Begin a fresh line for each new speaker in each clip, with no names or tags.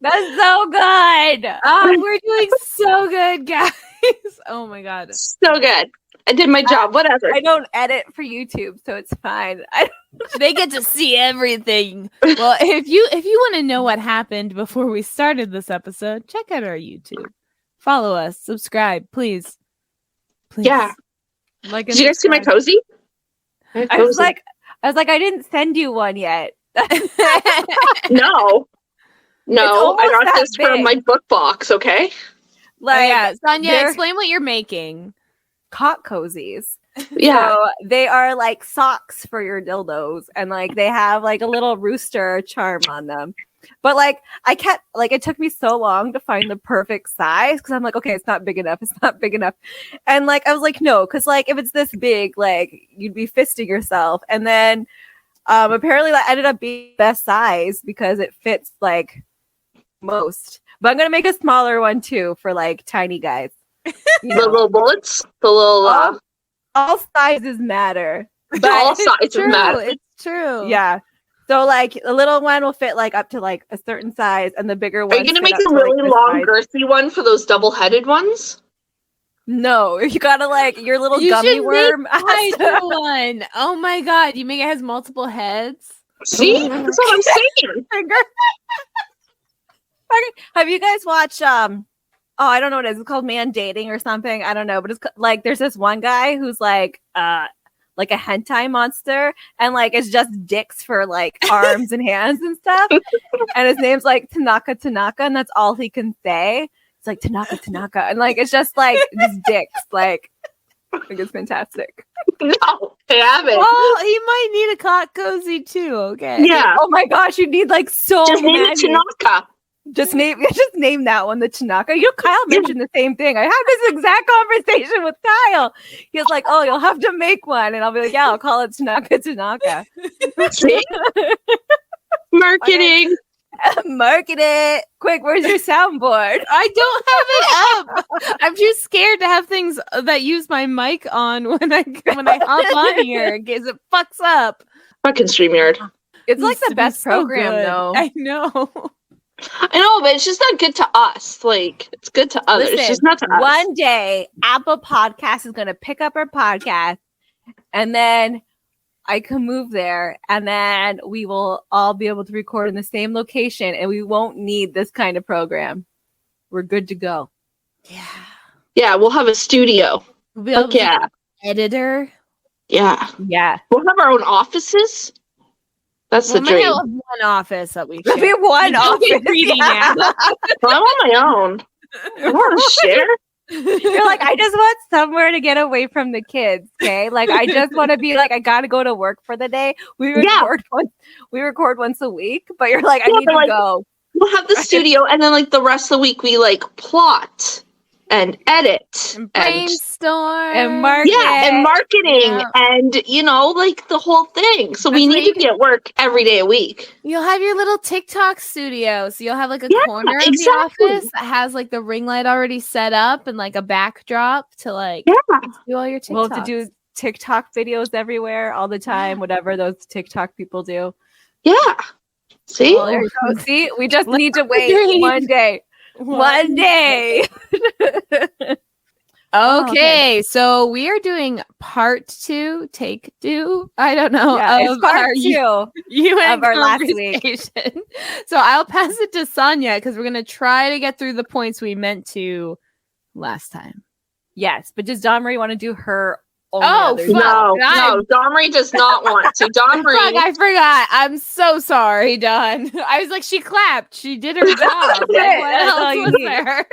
That's so good. Oh, we're doing so good, guys. Oh my god.
So good. I did my job. Whatever.
I don't edit for YouTube, so it's fine.
They get to see everything. Well, if you want to know what happened before we started this episode, check out our YouTube. Follow us, subscribe, please.
Yeah.
Like,
did you guys see my cozy?
I was like, I didn't send you one yet.
No, I got this from my book box. Okay.
Like,
Sonia, explain what you're making.
Cock cozies.
Yeah.
So they are like socks for your dildos, and like they have like a little rooster charm on them. But like it took me so long to find the perfect size because I'm like, okay, it's not big enough. And like I was like, no, because like if it's this big, like you'd be fisting yourself. And then apparently that ended up being the best size because it fits like most. But I'm gonna make a smaller one too for like tiny guys.
The little bullets, the little
all sizes matter.
But all sizes matter.
It's true.
Yeah. So like a little one will fit like up to like a certain size, and the bigger one.
Are you gonna make a really long, girthy one for those double-headed ones?
No, you gotta like your little gummy worm.
One. Oh my god, you make it has multiple heads.
See, that's what I'm saying.
Have you guys watched I don't know what it is. It's called Man Dating or something. I don't know, but it's like there's this one guy who's like a hentai monster, and like it's just dicks for like arms and hands and stuff. And his name's like Tanaka, and that's all he can say. It's like Tanaka, and like it's just like just dicks. Like I think it's fantastic.
No, I haven't.
Well, he might need a cock cozy too. Okay.
Yeah. Oh my gosh, you need like so
just
many.
Name it Tanaka.
Just name that one the Tanaka. You know, Kyle mentioned the same thing. I had this exact conversation with Kyle. He was like, "Oh, you'll have to make one," and I'll be like, "Yeah, I'll call it Tanaka."
See? Marketing.
Market it quick. Where's your soundboard?
I don't have it up. I'm too scared to have things that use my mic on when I hop on here in case it fucks up.
Fucking StreamYard.
It's like the best program, though.
I know.
I know, but it's just not good to us. Like, it's good to others.
Listen,
it's just not to us.
One day, Apple Podcast is going to pick up our podcast, and then I can move there, and then we will all be able to record in the same location, and we won't need this kind of program. We're good to go.
Yeah.
Yeah, we'll have a studio.
We'll
yeah.
Editor.
Yeah.
Yeah.
We'll have our own offices. That's the dream.
We'll have one office that we
share. We have one office.
Yeah.
Well, I'm on my own. I want to share.
You're like, I just want somewhere to get away from the kids. Okay, like I just want to be like, I gotta go to work for the day. We record once a week, but you're like, I need to go.
We'll have the studio, and then like the rest of the week, we like plot and edit
and brainstorm
and market.
Yeah, and marketing and like the whole thing. So we need to be at work every day a week.
You'll have your little TikTok studio. So you'll have like a corner of the office that has like the ring light already set up and like a backdrop to like do all your TikToks.
We'll have to do TikTok videos everywhere all the time, whatever those TikTok people do.
Yeah. See?
Well, there you go. See, we just need to wait one day. One day.
Okay, so we are doing part 2, take 2. I don't know.
Yeah, it's part 2 of our last week.
So I'll pass it to Sonia because we're going to try to get through the points we meant to last time.
Yes, but does Dawn Marie want to do her own?
No, Dawn Marie does not want to. Dawn Marie.
I forgot. I'm so sorry, Dawn. I was like, she clapped. She did her job. Like, what else was there?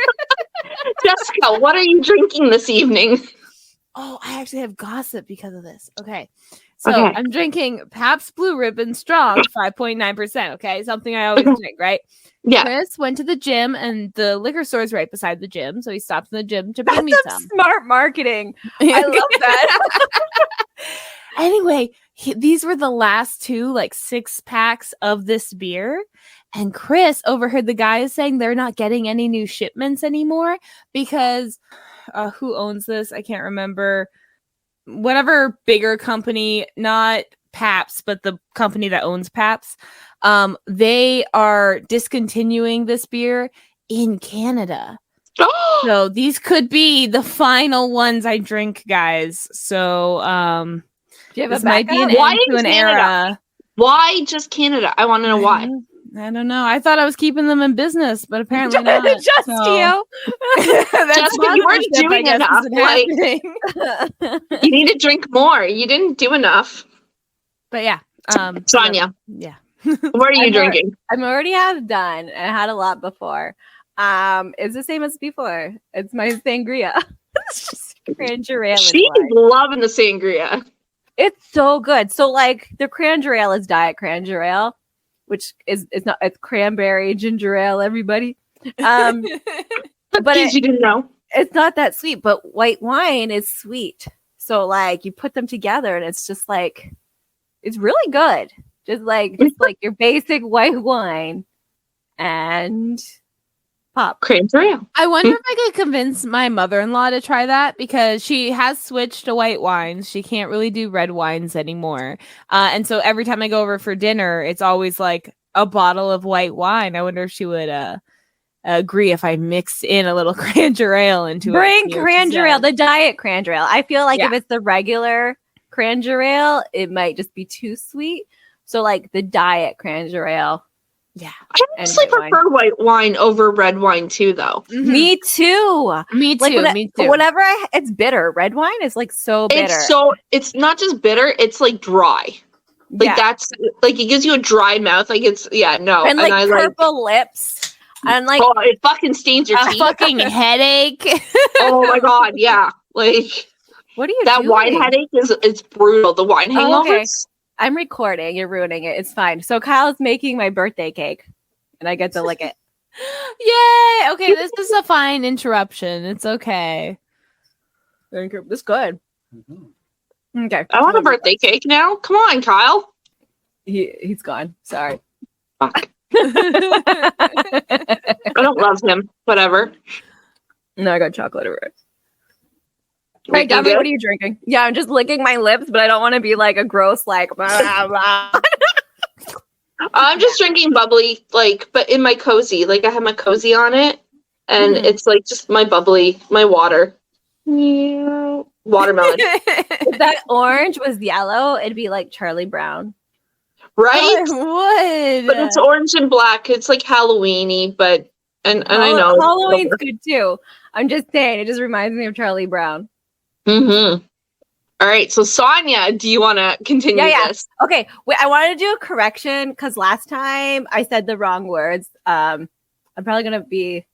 Jessica, what are you drinking this evening?
Oh, I actually have gossip because of this. Okay. So I'm drinking Pabst Blue Ribbon Strong, 5.9%. Okay. Something I always drink, right?
Yeah.
Chris went to the gym and the liquor store is right beside the gym. So he stopped in the gym to bring me some.
Smart marketing. I love that.
Anyway, these were the last 2 like 6-packs of this beer. And Chris overheard the guys saying they're not getting any new shipments anymore because who owns this? I can't remember. Whatever bigger company, not Pabst, but the company that owns Pabst, they are discontinuing this beer in Canada. So these could be the final ones I drink, guys. So
Do you have
this
a
might be an
Why
end to an
Canada?
era.
Why just Canada? I want to know why.
I don't know. I thought I was keeping them in business, but apparently not.
Just
So-
you.
That's
Jessica, you weren't
sponsorship, I
doing
guess,
enough.
isn't happening.
You need to drink more. You didn't do enough.
But yeah,
Sonia,
yeah.
what are you drinking?
I'm already half done. I had a lot before. It's the same as before. It's my sangria. It's just cranberry ale.
She's loving the sangria.
It's so good. So like the cranberry ale is diet cranberry ale, which is not, it's cranberry ginger ale, everybody. But
You didn't know.
it's not that sweet, but white wine is sweet. So like you put them together and it's just like, it's really good. Just like your basic white wine and pop.
Cranberry ale.
I wonder if I could convince my mother-in-law to try that because she has switched to white wines. She can't really do red wines anymore. And so every time I go over for dinner, it's always like a bottle of white wine. I wonder if she would agree if I mix in a little cranberry ale into it.
Bring cranberry ale, the diet cranberry ale. I feel like if it's the regular cranberry ale, it might just be too sweet. So like the diet cranberry ale.
Yeah.
I honestly prefer white wine over red wine too, though.
Mm-hmm. Me too.
Me too.
Like
me too.
Whenever it's bitter. Red wine is like so bitter.
It's not just bitter, it's like dry. Like that's like it gives you a dry mouth. Like it's
and like
I
purple lips. And like
it fucking stains your teeth.
Fucking headache.
Oh my god, yeah. Like
what are you
that
doing?
wine headache it's brutal. The wine hangovers.
Okay. I'm recording. You're ruining it. It's fine. So Kyle's making my birthday cake, and I get to lick it.
Yay! Okay, this is a fine interruption. It's okay.
Thank you. It's good. Mm-hmm. Okay.
I want a birthday cake now. Come on, Kyle.
He's gone. Sorry.
Fuck. I don't love him. Whatever.
No, I got chocolate over it. Right, Gabby, what are you drinking? Yeah, I'm just licking my lips, but I don't want to be like a gross, like, blah, blah.
I'm just drinking bubbly, like, but in my cozy. Like, I have my cozy on it, and it's like just my bubbly, my water. Yeah. Watermelon.
If that orange was yellow, it'd be like Charlie Brown.
Right?
Would.
But it's orange and black. It's like Halloween-y, but, and I know.
Halloween's good too. I'm just saying, it just reminds me of Charlie Brown.
Mm-hmm. All right, so Sonia, do you want to continue this?
Okay, wait, I wanted to do a correction because last time I said the wrong words. I'm probably going to be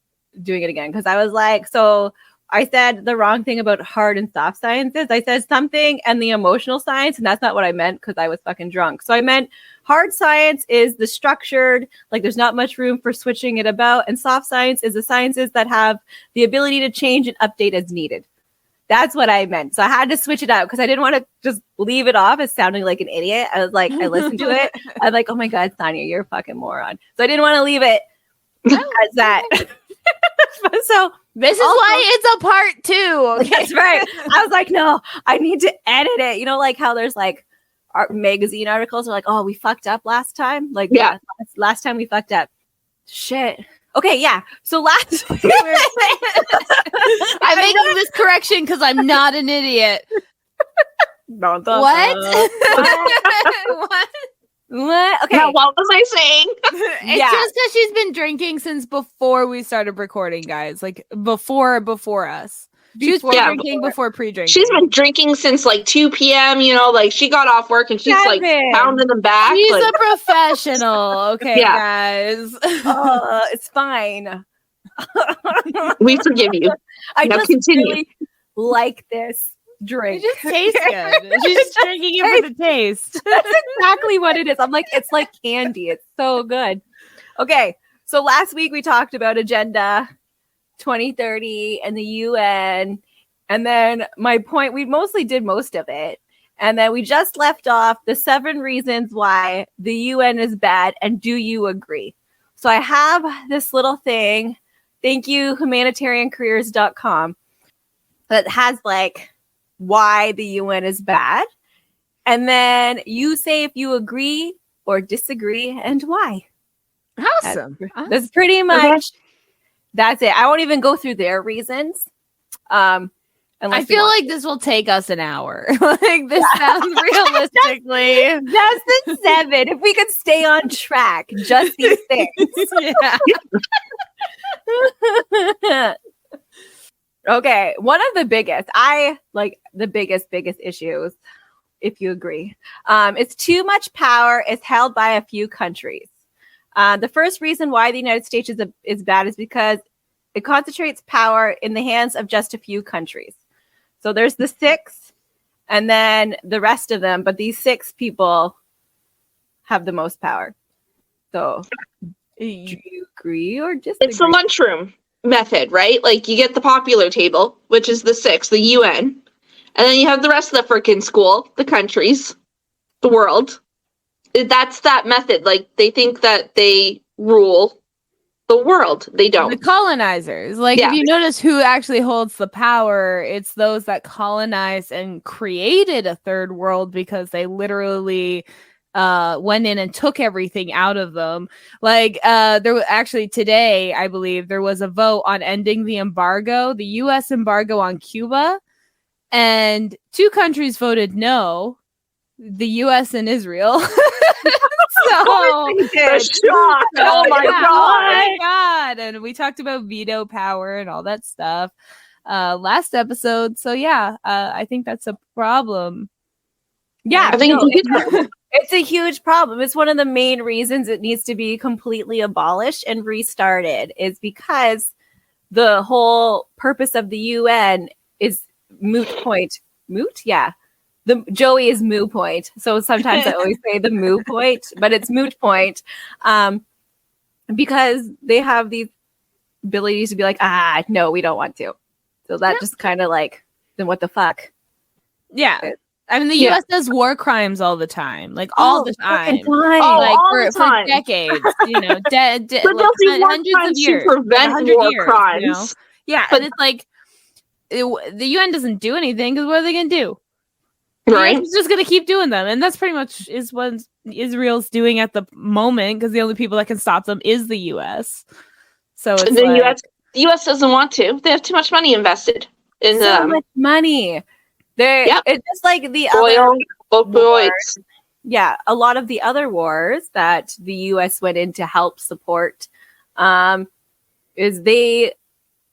doing it again because I was like, so I said the wrong thing about hard and soft sciences. I said something and the emotional science, and that's not what I meant because I was fucking drunk. So I meant hard science is the structured, like there's not much room for switching it about, and soft science is the sciences that have the ability to change and update as needed. That's what I meant. So I had to switch it out because I didn't want to just leave it off as sounding like an idiot. I was like, I listened to it. I'm like, oh my God, Sonia, you're a fucking moron. So I didn't want to leave it as that. So
this is why it's a part 2. Okay?
That's right. I was like, no, I need to edit it. You know, like how there's like art magazine articles are like, oh, we fucked up last time. Like, yeah, last time we fucked up. Shit. Okay, yeah. So last week
I'm making this correction because I'm not an idiot.
What? What? Okay.
Now, what was I saying?
It's just because she's been drinking since before we started recording, guys. Like before us. She was drinking before pre-drinking.
She's been drinking since like 2 p.m. You know, like she got off work and she's like pounding them back.
She's
like,
a professional, okay, guys.
It's fine.
We forgive you.
I
now
just
continue.
really like this drink.
It just tastes good. She's just drinking it for the taste.
That's exactly what it is. I'm like, it's like candy. It's so good. Okay, so last week we talked about Agenda 2030 and the UN, and then my point, we mostly did most of it, and then we just left off the 7 reasons why the UN is bad, and do you agree? So I have this little thing, thank you, humanitariancareers.com, that has like why the UN is bad, And then you say if you agree or disagree and why.
Awesome.
That's pretty much, that's it. I won't even go through their reasons.
I feel like this will take us an hour. Like this sounds realistically.
Just the 7. If we could stay on track, just these things.
Yeah.
Okay, one of the biggest, biggest issues, if you agree, is too much power is held by a few countries. The first reason why the United States is bad is because it concentrates power in the hands of just a few countries. So there's the 6 and then the rest of them, but these 6 people have the most power. So do you agree or disagree?
It's the lunchroom method, right? Like you get the popular table, which is the 6, the UN, and then you have the rest of the freaking school, the countries, the world. That's that method. Like they think that they rule the world. They don't.
The colonizers. Like if you notice who actually holds the power, it's those that colonized and created a third world because they literally went in and took everything out of them. Like there was actually today, I believe, there was a vote on ending the embargo, the US embargo on Cuba, and 2 countries voted no, the US and Israel. Oh my god. And we talked about veto power and all that stuff last episode. So I think that's a problem.
Yeah, I think it's a huge problem. It's one of the main reasons it needs to be completely abolished and restarted, is because the whole purpose of the UN is moot point. Moot? Yeah. The Joey is moo point. So sometimes I always say the moo point, but it's moot point. Because they have these abilities to be like, no, we don't want to. So that just kind of like, then what the fuck?
Yeah. I mean, the U.S. does war crimes all the time, like all the time,
for
decades. You know,
but they'll do war crimes to prevent war crimes.
You know? Yeah, but and it's like the UN doesn't do anything because what are they going to do?
Right,
it's just going to keep doing them, and that's pretty much is what Israel's doing at the moment because the only people that can stop them is the U.S. So it's
the U.S. doesn't want to. They have too much money invested in
so much money. It's just like the
oil,
opioids. Yeah, a lot of the other wars that the U.S. went in to help support, is they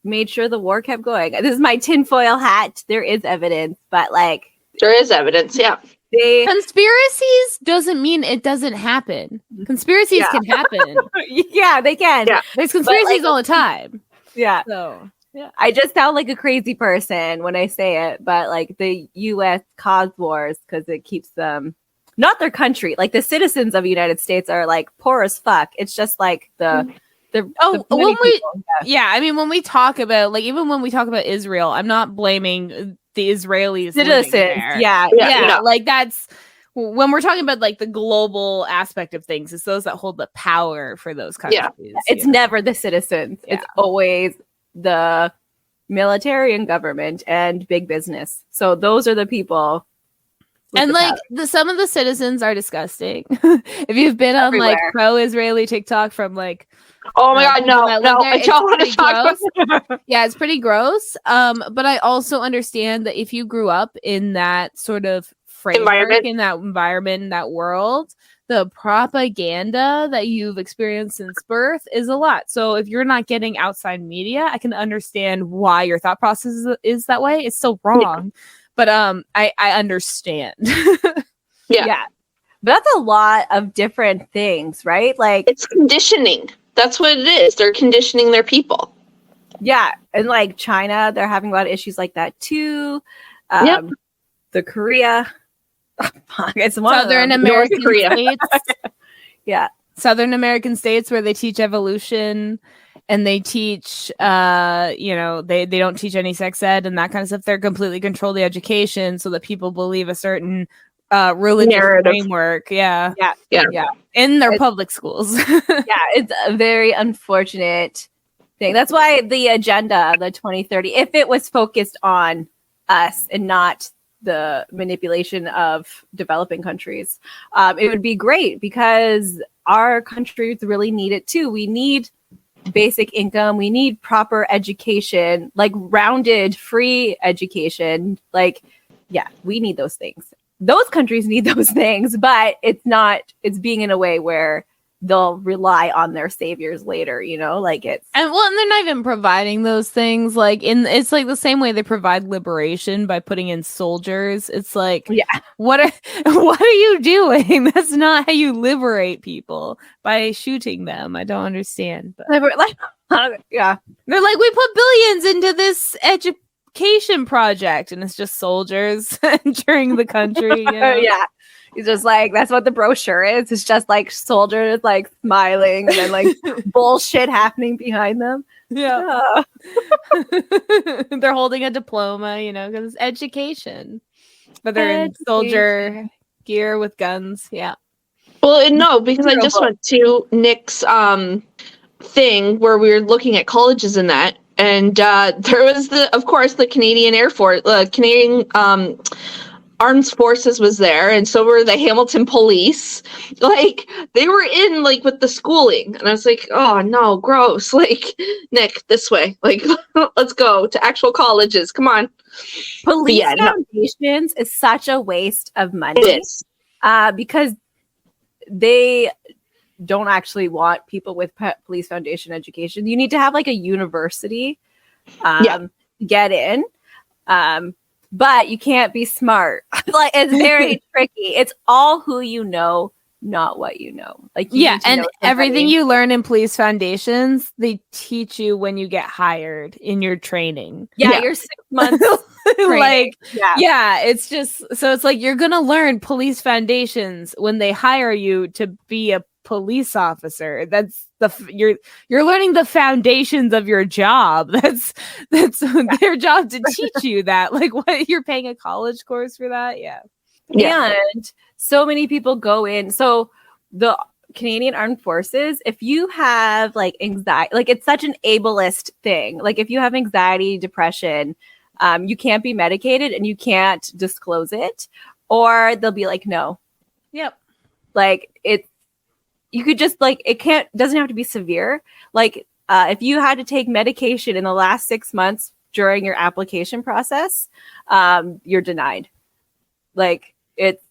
made sure the war kept going. This is my tinfoil hat. There is evidence, but like
there is evidence. Yeah,
conspiracies doesn't mean it doesn't happen. Conspiracies can happen.
Yeah, they can. Yeah.
There's conspiracies all the time.
Yeah.
So. Yeah.
I just sound like a crazy person when I say it, but like the U.S. caused wars because it keeps them, not their country, like the citizens of the United States are like poor as fuck. It's just like I mean, when we talk about even when we talk about Israel, I'm not blaming the Israelis citizens.
Yeah. Like that's when we're talking about like the global aspect of things, it's those that hold the power for those countries.
Yeah. It's never the citizens. Yeah. It's always the military and government and big business. So those are the people.
And like some of the citizens are disgusting. If you've been on like pro-Israeli TikTok from like,
oh my god, no, I don't want to talk about.
Yeah, it's pretty gross. But I also understand that if you grew up in that sort of framework, in that environment, in that world, the propaganda that you've experienced since birth is a lot. So if you're not getting outside media, I can understand why your thought process is that way. It's still wrong, but I understand.
Yeah. But that's a lot of different things, right? Like
it's conditioning. That's what it is. They're conditioning their people.
Yeah, and like China, they're having a lot of issues like that too. The Korea. It's one
Southern American states.
Yeah.
Southern American states where they teach evolution and they teach they don't teach any sex ed and that kind of stuff. They're completely control the education so that people believe a certain religious framework. Yeah. In their public schools.
It's a very unfortunate thing. That's why the agenda, the 2030, if it was focused on us and not the manipulation of developing countries. It would be great because our countries really need it too. We need basic income. We need proper education, like rounded, free education. Like, yeah, we need those things. Those countries need those things, but it's being in a way where they'll rely on their saviors later, like and
they're not even providing those things. Like it's like the same way they provide liberation by putting in soldiers. It's like,
yeah,
what are you doing? That's not how you liberate people, by shooting them. I don't understand. But
yeah,
they're like, we put billions into this education project, and it's just soldiers entering the country.
Yeah. It's just like, that's what the brochure is. It's just like soldiers like smiling and then like bullshit happening behind them.
Yeah. They're holding a diploma, because it's education. But they're in soldier gear with guns. Yeah.
Well, no, because I just went to Nick's thing where we were looking at colleges and that. And there was of course, the Canadian Air Force, Canadian Armed Forces was there, and so were the Hamilton Police. Like, they were in, like, with the schooling. And I was like, oh, no, gross. Like, Nick, this way. Like, let's go to actual colleges. Come on.
Police foundations is such a waste of money.
It is.
Because they don't actually want people with police foundation education. You need to have, like, a university to get in. But you can't be smart. Like, it's very tricky. It's all who you know, not what you know. Like,
and everything you learn in police foundations, they teach you when you get hired in your training.
Yeah. You're 6 months.
It's just, so it's like, you're gonna learn police foundations when they hire you to be a police officer. That's you're learning the foundations of your job. That's their job to teach you that. Like, what, you're paying a college course for that? Yeah.
And so many people go in. So the Canadian Armed Forces, if you have like anxiety, like, it's such an ableist thing. Like, if you have anxiety, depression, you can't be medicated and you can't disclose it, or they'll be like, no.
Yep.
Like, you could just, like, doesn't have to be severe. Like, if you had to take medication in the last 6 months during your application process, you're denied. Like, it's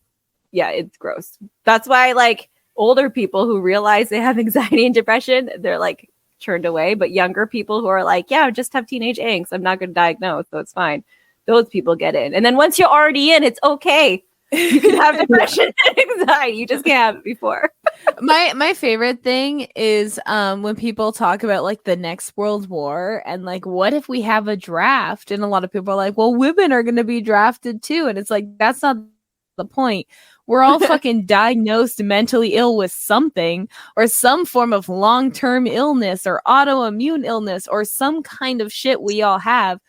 gross. That's why, like, older people who realize they have anxiety and depression, they're like turned away. But younger people who are like, yeah, I just have teenage angst, I'm not going to diagnose, so it's fine. Those people get in. And then once you're already in, it's okay. You can have depression and anxiety. You just can't have it before.
My favorite thing is when people talk about like the next world war and like, what if we have a draft? And a lot of people are like, well, women are going to be drafted too. And it's like, that's not the point. We're all fucking diagnosed mentally ill with something, or some form of long-term illness or autoimmune illness or some kind of shit we all have.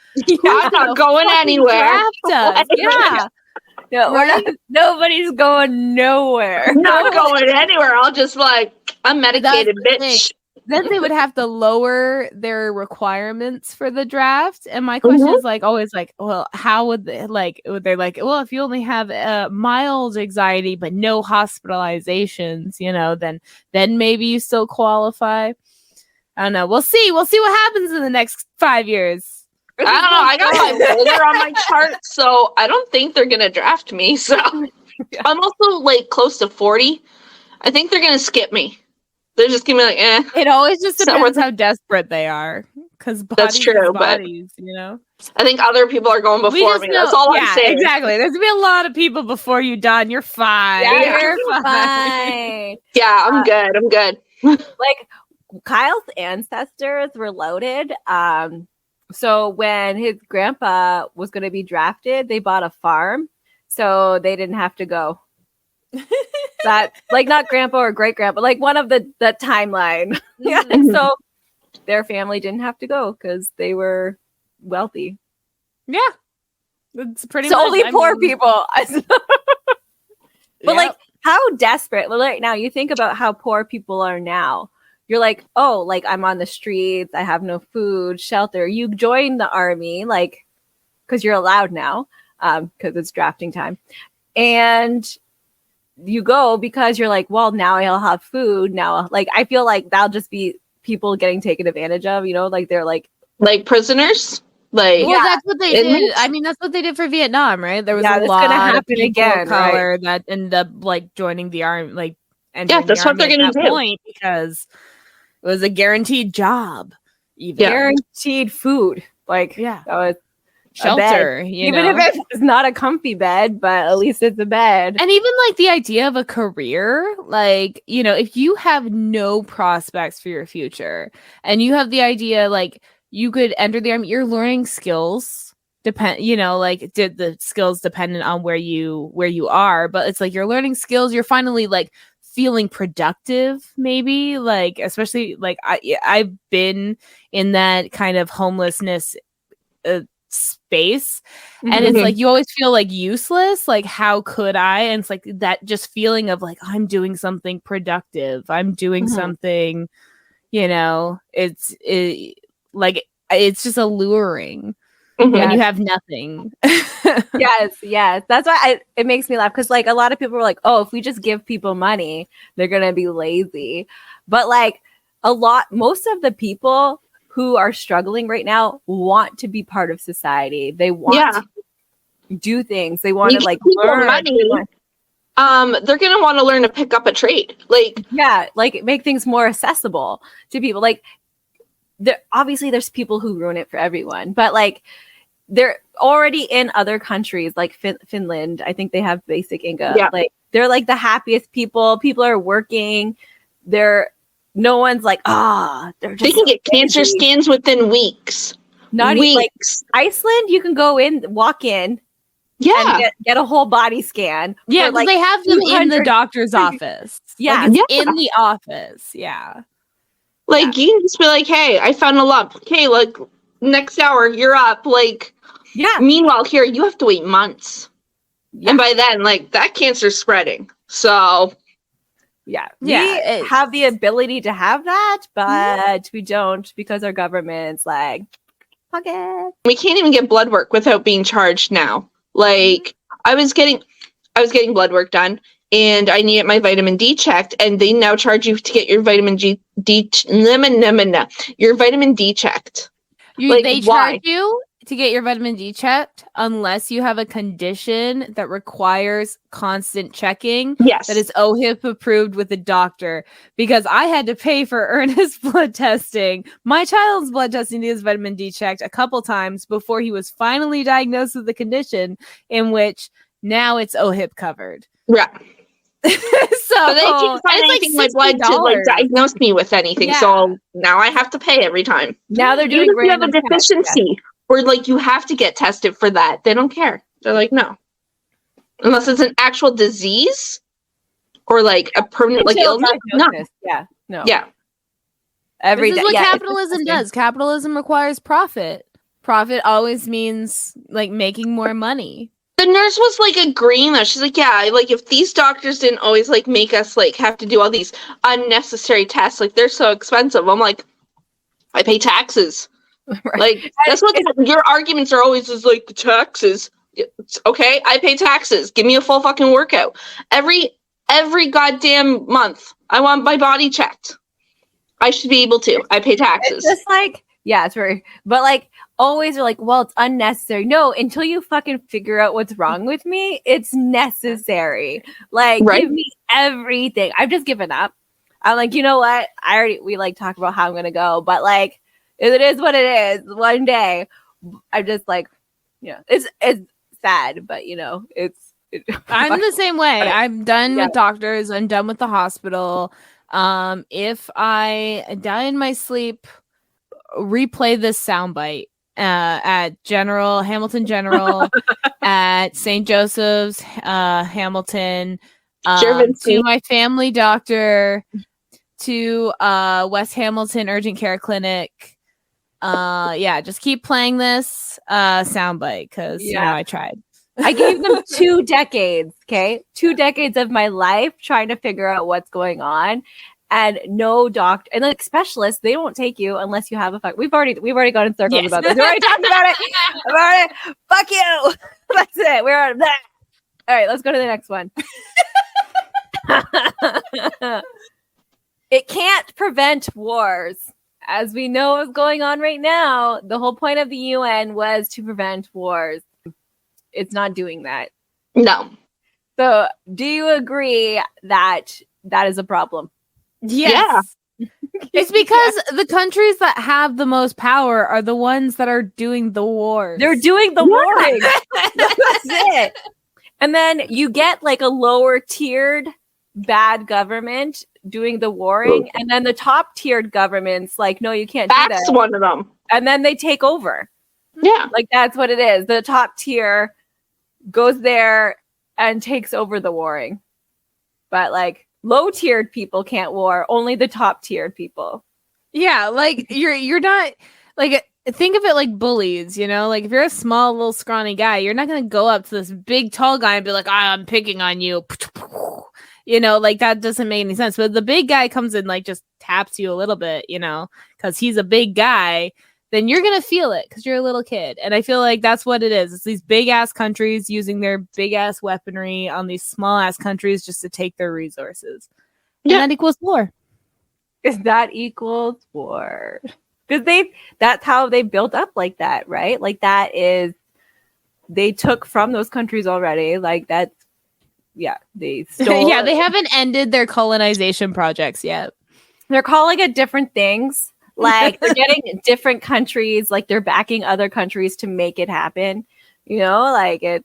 I'm not going anywhere.
Yeah.
No, nobody's going nowhere.
Not going anywhere. I'll just like, I'm medicated, bitch.
Then they would have to lower their requirements for the draft. And my question is like always like, well, how would they like, they're like, well, if you only have mild anxiety but no hospitalizations, then maybe you still qualify. I don't know. We'll see. We'll see what happens in the next 5 years.
I don't know. I got my folder on my chart, so I don't think they're gonna draft me. So I'm also like close to 40. I think they're gonna skip me. They're just gonna be like, eh.
It always just depends how desperate they are, because
that's true.
Bodies,
I think other people are going before me. That's all I'm saying.
Exactly. There's gonna be a lot of people before you, Dawn. You're fine.
Yeah, you're fine.
Yeah, I'm good. I'm good.
Like, Kyle's ancestors were loaded. So when his grandpa was going to be drafted, they bought a farm, so they didn't have to go. That, like, not grandpa or great grandpa, like one of the timeline. Yeah, and so their family didn't have to go because they were wealthy.
Yeah, it's pretty.
So
much,
only poor people. But like, how desperate? Like, now you think about how poor people are now. You're like, oh, like, I'm on the streets. I have no food, shelter. You join the army, like, because you're allowed now. because it's drafting time. And you go because you're like, well, now I'll have food. Now, like, I feel like that'll just be people getting taken advantage of, you know, like they're like
prisoners. Like,
well, that's what they
inmates?
did. I mean, that's what they did for Vietnam, right? There was
Yeah,
a
that's
lot
gonna
of
happen
people
again,
of color that ended up like joining the army, like entering
that's
the
what they're
army
gonna
at that
do.
point because it was a guaranteed job, even
guaranteed food. Like,
yeah,
that was
shelter. You
even
know?
if it's not a comfy bed, but at least it's a bed.
And even like the idea of a career, like, you know, if you have no prospects for your future and you have the idea like you could enter the army, you're learning skills you know, like did the skills dependent on where you are, but it's like you're learning skills, you're finally like feeling productive, maybe, like especially like I've been in that kind of homelessness space, and it's like you always feel like useless, like how could I, and it's like that just feeling of like I'm doing something productive, I'm doing something, you know, it's just alluring when you have nothing.
yes, that's why it makes me laugh, because like a lot of people are like, oh, if we just give people money they're gonna be lazy, but like most of the people who are struggling right now want to be part of society. They want to do things. They want to like learn
money. They're gonna want to learn to pick up a trade, like
like make things more accessible to people. Like obviously there's people who ruin it for everyone, but like they're already in other countries like Finland. I think they have basic income. Like they're like the happiest people are working. No one's like, they're just
they can get cancer scans within weeks.
Not even like Iceland, you can go in, walk in, and get a whole body scan.
Yeah,
like
they have them in the doctor's office.
Yeah,
like in the office. Yeah.
Like you can just be like, hey, I found a lump. Okay, like next hour you're up. Like, meanwhile, here you have to wait months, and by then, like that cancer's spreading. So,
we have the ability to have that, but we don't because our government's like, pocket.
We can't even get blood work without being charged now. Like, I was getting blood work done, and I needed my vitamin D checked, and they now charge you to get your vitamin your vitamin D checked.
They charge you to get your vitamin D checked unless you have a condition that requires constant checking.
Yes.
That is OHIP approved with a doctor, because I had to pay for Ernest's blood testing, my child's blood testing, his vitamin D checked a couple times before he was finally diagnosed with the condition, in which now it's OHIP covered.
Yeah.
So
they can't find anything in my blood to like diagnose me with anything. So now I have to pay every time.
Now they're doing
you have a deficiency or like you have to get tested for that. They don't care. They're like, no. Unless it's an actual disease or like a permanent like illness. No.
Yeah. No.
Yeah.
This is what capitalism does. Capitalism requires profit. Profit always means like making more money.
The nurse was like agreeing though. She's like, yeah, like if these doctors didn't always like make us like have to do all these unnecessary tests, like they're so expensive. I'm like, I pay taxes. Right. Like that's what your arguments are always is like the taxes. Okay, I pay taxes. Give me a full fucking workout. Every goddamn month. I want my body checked. I should be able to. I pay taxes.
It's just like, it's very, but like always are like, well, it's unnecessary. No, until you fucking figure out what's wrong with me, it's necessary. Like, give me everything. I've just given up. I'm like, you know what? We like talk about how I'm gonna go, but like, it is what it is. One day, I'm just like, it's sad, but
I'm the same way. I'm done with doctors. I'm done with the hospital. If I die in my sleep, replay this soundbite at Hamilton General, at St. Joseph's, Hamilton, to my family doctor, to West Hamilton Urgent Care Clinic. Just keep playing this soundbite because I tried.
I gave them 2 decades, okay? 2 decades of my life trying to figure out what's going on. and no doctor and like specialists, they won't take you unless you have a fuck. We've already gone in circles about this. We already talked about it. About it. Fuck you. That's it. We're on that. All right, let's go to the next one. It can't prevent wars. As we know what's going on right now, the whole point of the UN was to prevent wars. It's not doing that.
No.
So, do you agree that that is a problem?
Yes. Yeah. It's because the countries that have the most power are the ones that are doing the wars.
They're doing the warring. That's it. And then you get like a lower tiered bad government doing the warring, and then the top tiered governments like, no, you can't do that.
That's one of them.
And then they take over.
Yeah.
Like that's what it is. The top tier goes there and takes over the warring. But like low tiered people can't war, only the top tiered people.
Yeah, like you're not like, think of it like bullies, you know? Like if you're a small little scrawny guy, you're not going to go up to this big tall guy and be like, I'm picking on you. You know, like that doesn't make any sense. But the big guy comes and like just taps you a little bit, you know, because he's a big guy, then you're going to feel it because you're a little kid. And I feel like that's what it is. It's these big ass countries using their big ass weaponry on these small ass countries just to take their resources. Yeah. And that equals war.
That equals war. Because that's how they built up like that, right? Like that is, they took from those countries already. Like that's, yeah, they stole.
Yeah, they haven't ended their colonization projects yet.
They're calling it different things. Like they're getting different countries, like they're backing other countries to make it happen. You know, like it's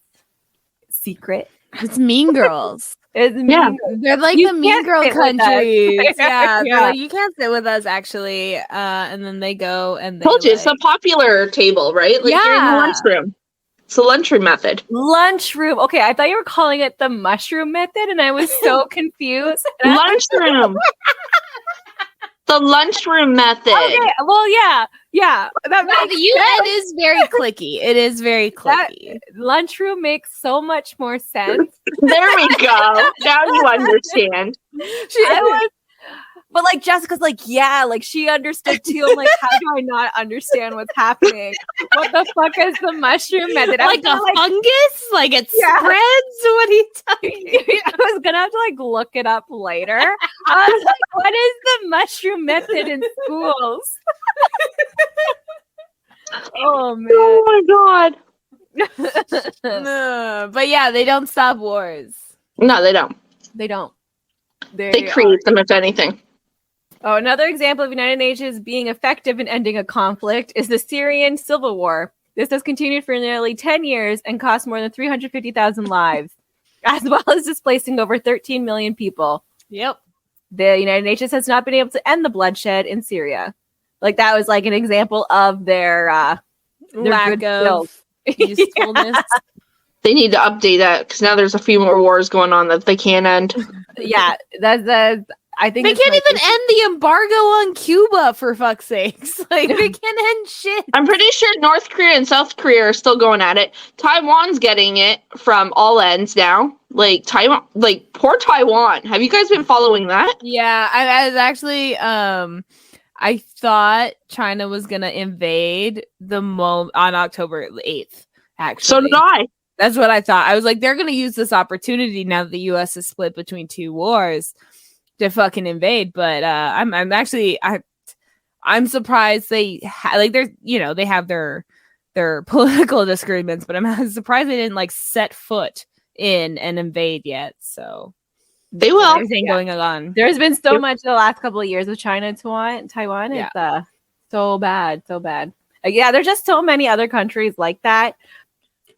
secret.
It's Mean Girls.
It's mean girls.
They're like the Mean Girl countries. Yeah, like, you can't sit with us actually. And then they go and they
told you it's a popular table, right? Like you're in the lunchroom. It's the lunchroom method.
Lunchroom. Okay, I thought you were calling it the mushroom method, and I was so confused.
Lunchroom. The lunchroom method.
Okay, well, yeah.
The UN is very clicky. It is very clicky.
Lunchroom makes so much more sense.
There we go. Now you understand.
But like Jessica's like, yeah, like she understood too. I'm like, how do I not understand what's happening? What the fuck is the mushroom method?
Like a fungus? Like it spreads? What are you talking?
I was gonna have to like look it up later. I was like, what is the mushroom method in schools? Oh man.
Oh my
god. But yeah, they don't stop wars.
No, they don't.
They don't.
They create them, if anything.
Oh, another example of United Nations being effective in ending a conflict is the Syrian civil war. This has continued for nearly 10 years and cost more than 350,000 lives, as well as displacing over 13 million people.
Yep.
The United Nations has not been able to end the bloodshed in Syria. Like that was like an example of their
lack of usefulness.
They need to update that because now there's a few more wars going on that they can't end.
Yeah, I think
they can't even end the embargo on Cuba, for fuck's sakes. Like they can't end shit.
I'm pretty sure North Korea and South Korea are still going at it. Taiwan's getting it from all ends now. Like Taiwan, like poor Taiwan. Have you guys been following that?
Yeah, I was actually I thought China was gonna invade on October 8th. Actually,
so did I.
That's what I thought. I was like, they're gonna use this opportunity now that the U.S. is split between two wars to fucking invade. But I'm surprised they they have their political disagreements, but I'm surprised they didn't like set foot in and invade yet. So
they will.
Everything going on.
There's been so much in the last couple of years with China and Taiwan.
Yeah.
It's so bad. Yeah, there's just so many other countries like that.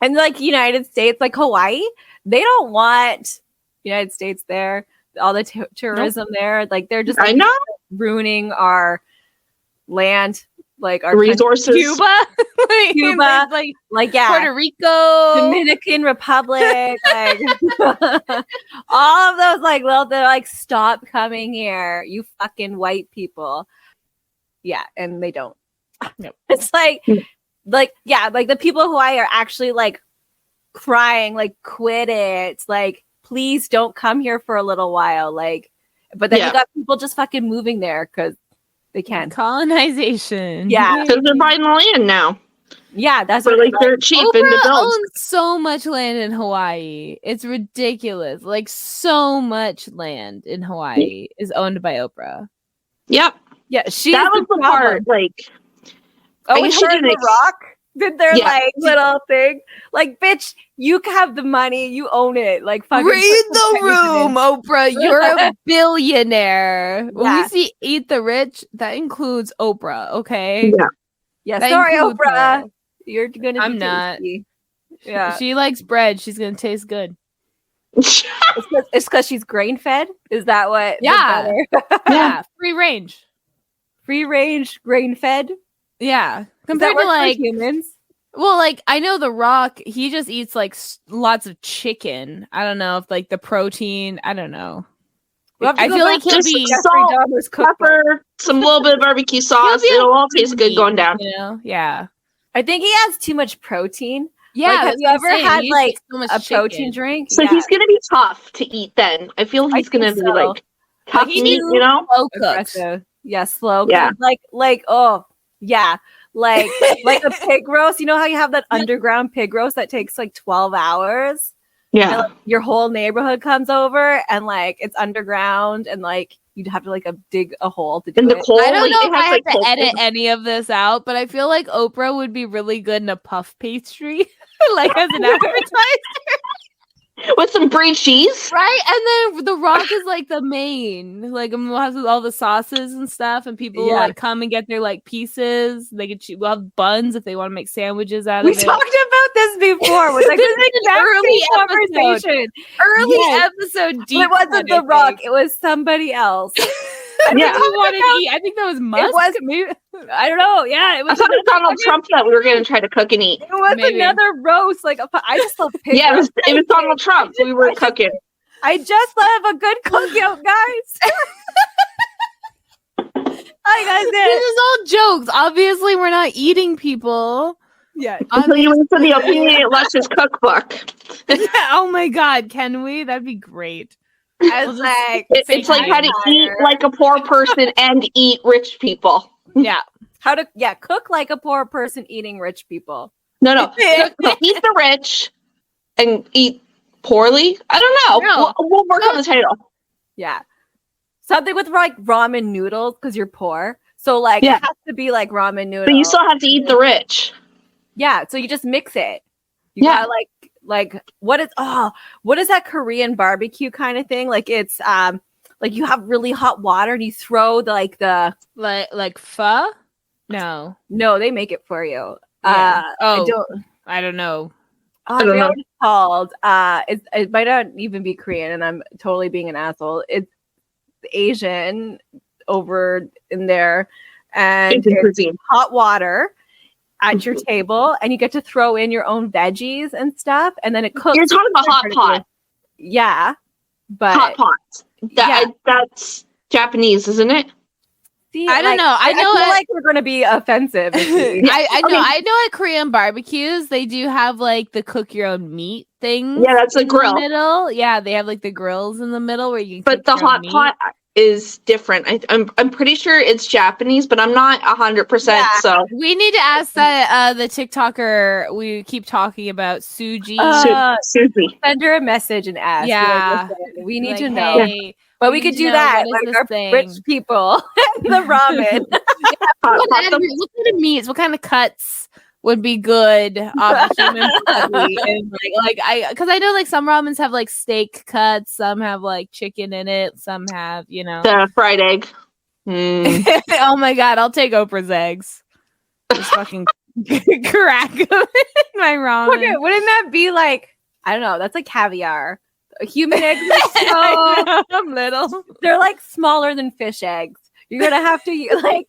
And like United States, like Hawaii, they don't want United States there. All the tourism there, like they're just like, ruining our land, like our
resources.
Country. Cuba, like yeah,
Puerto Rico,
Dominican Republic, like all of those. Like, well, they're like, stop coming here, you fucking white people. Yeah, and they don't.
Nope.
It's like yeah, like the people who are actually like crying, like quit it, like please don't come here for a little while, like But then
Yeah.
you got people just fucking moving there because they can.
Colonization.
Yeah.
Because they're buying the land now
Yeah, that's
for
what
like dirt cheap and to
Oprah
build.
owns so much land in Hawaii. It's ridiculous. Like so much land in Hawaii is owned by Oprah.
Yep.
Yeah, she's
That was the
problem.
part. Like,
Oh,
I
and
guess
her
she
and
didn't
The Rock did their
Yeah.
like little thing. Like, bitch, you have the money, you own it. Like, fucking
Read
put some
the room,
pennies
Oprah. You're a billionaire. When we
Yeah.
see Eat the Rich, that includes Oprah, okay?
yeah.
Yeah,
That
sorry,
includes
Oprah.
her.
You're gonna be
I'm not.
tasty. Yeah,
She likes bread. She's gonna taste good.
it's because she's grain fed. Is that what? the
Yeah.
butter-
Yeah, free range.
free range grain fed.
Yeah,
Compared
compared to like,
humans.
well, like I know The Rock. He just eats like lots of chicken. I don't know if like the protein. I don't know.
We'll have to
I
go
feel
back
like
to
he'll
Just
be,
salt,
Jeffrey Dahmer's cookbook.
pepper, some little bit of barbecue sauce.
be
It'll all taste good going down.
you know? Yeah,
I think he has too much protein.
yeah.
Like, have
that's
you
what I'm
ever
saying.
had
He eats,
like
so much
a
chicken.
protein drink?
So
Yeah.
he's gonna be tough to eat then. I feel
I
he's gonna
think
be
so.
like tough
He
meat,
needs
you know?
Slow cooks.
aggressive. Yeah, slow.
Yeah.
Like oh yeah, like a pig roast. You know how you have that underground pig roast that takes like 12 hours? And,
Yeah.
like, your whole neighborhood comes over and like it's underground and like you'd have to like dig a hole to do
In the
it.
cold,
I don't
like,
know
it
if
has,
I have
like,
to
cold
edit
food.
any of this out, but I feel like Oprah would be really good in a puff pastry, like as an appetizer,
with some brie cheese.
right? And then The Rock is like the main, like has all the sauces and stuff, and people will,
Yeah.
like come and get their like pieces. They could we'll have buns if they want to make sandwiches out
We
of it.
talked about this before. With like
This
this
is an
exact
early
same
episode.
conversation.
Early
Yes.
episode,
But
deep
it wasn't
cut,
The
I
Rock.
think.
It was somebody else.
Yeah.
Who wanted to eat? I think that was Musk.
was-
Maybe.
I don't know. Yeah, it
I
was.
thought it was Donald Trump that we were gonna try to cook and eat.
It was
Maybe.
another roast. Like I just love pig
Yeah,
roast.
it was Donald Trump. We were cooking.
I just love a good cookout, guys. Hi guys.
This is all jokes. Obviously, we're not eating people.
Yeah.
Until you went to the Opinionated Luscious cookbook.
Yeah, oh my god, can we? That'd be great.
I
We'll
was
just
like,
It's like how to eat like a poor person and eat rich people.
Yeah.
how to cook like a poor person eating rich people.
No. So eat the rich and eat poorly. I don't know.
No.
We'll work on the title.
Yeah. Something with like ramen noodles because you're poor. So like
Yeah.
it has to be like ramen noodles.
But you still have to eat the rich.
Yeah, so you just mix it. You
Yeah.
got like what is that Korean barbecue kind of thing? Like it's like you have really hot water and you throw the
Like pho? No.
no, they make it for you.
Yeah.
I
I don't know.
I
don't
forget
know.
what it's called. It might not even be Korean, and I'm totally being an asshole. It's Asian over in there, and
Asian
it's
cuisine.
hot water at your table, and you get to throw in your own veggies and stuff, and then it cooks.
You're talking about hot pot.
Yeah, but
Hot pot. That's Japanese, isn't it?
see,
I don't know. I know
feel
it-
like we're gonna be offensive. if we-
I know.
Okay.
I know at Korean barbecues they do have like the cook your own meat thing.
Yeah, that's a
in
grill.
the middle. Yeah, they have like the grills in the middle where you can.
But
cook
the
your own
hot
meat.
pot is different. I'm pretty sure it's Japanese, but I'm not 100%.
Yeah.
So
We need to ask that the TikToker we keep talking about, Suji.
Sushi.
Send her a message and ask. Be like,
Yeah.
"Listen, we need
Like,
to know.
hey,
But we
need
could
to
do
know
that,
what is
like
this
our
thing?
rich people and the ramen.
Hot
what
pot.
kind of meats? What kind of cuts would be good off a human body? And because I know like some ramens have like steak cuts, some have like chicken in it, some have
The fried egg. Mm.
Oh my god, I'll take Oprah's eggs. Just fucking crack them in my ramen.
Okay, wouldn't that be like I don't know? That's like caviar. Human eggs are so
I'm little.
they're like smaller than fish eggs. You're gonna have to like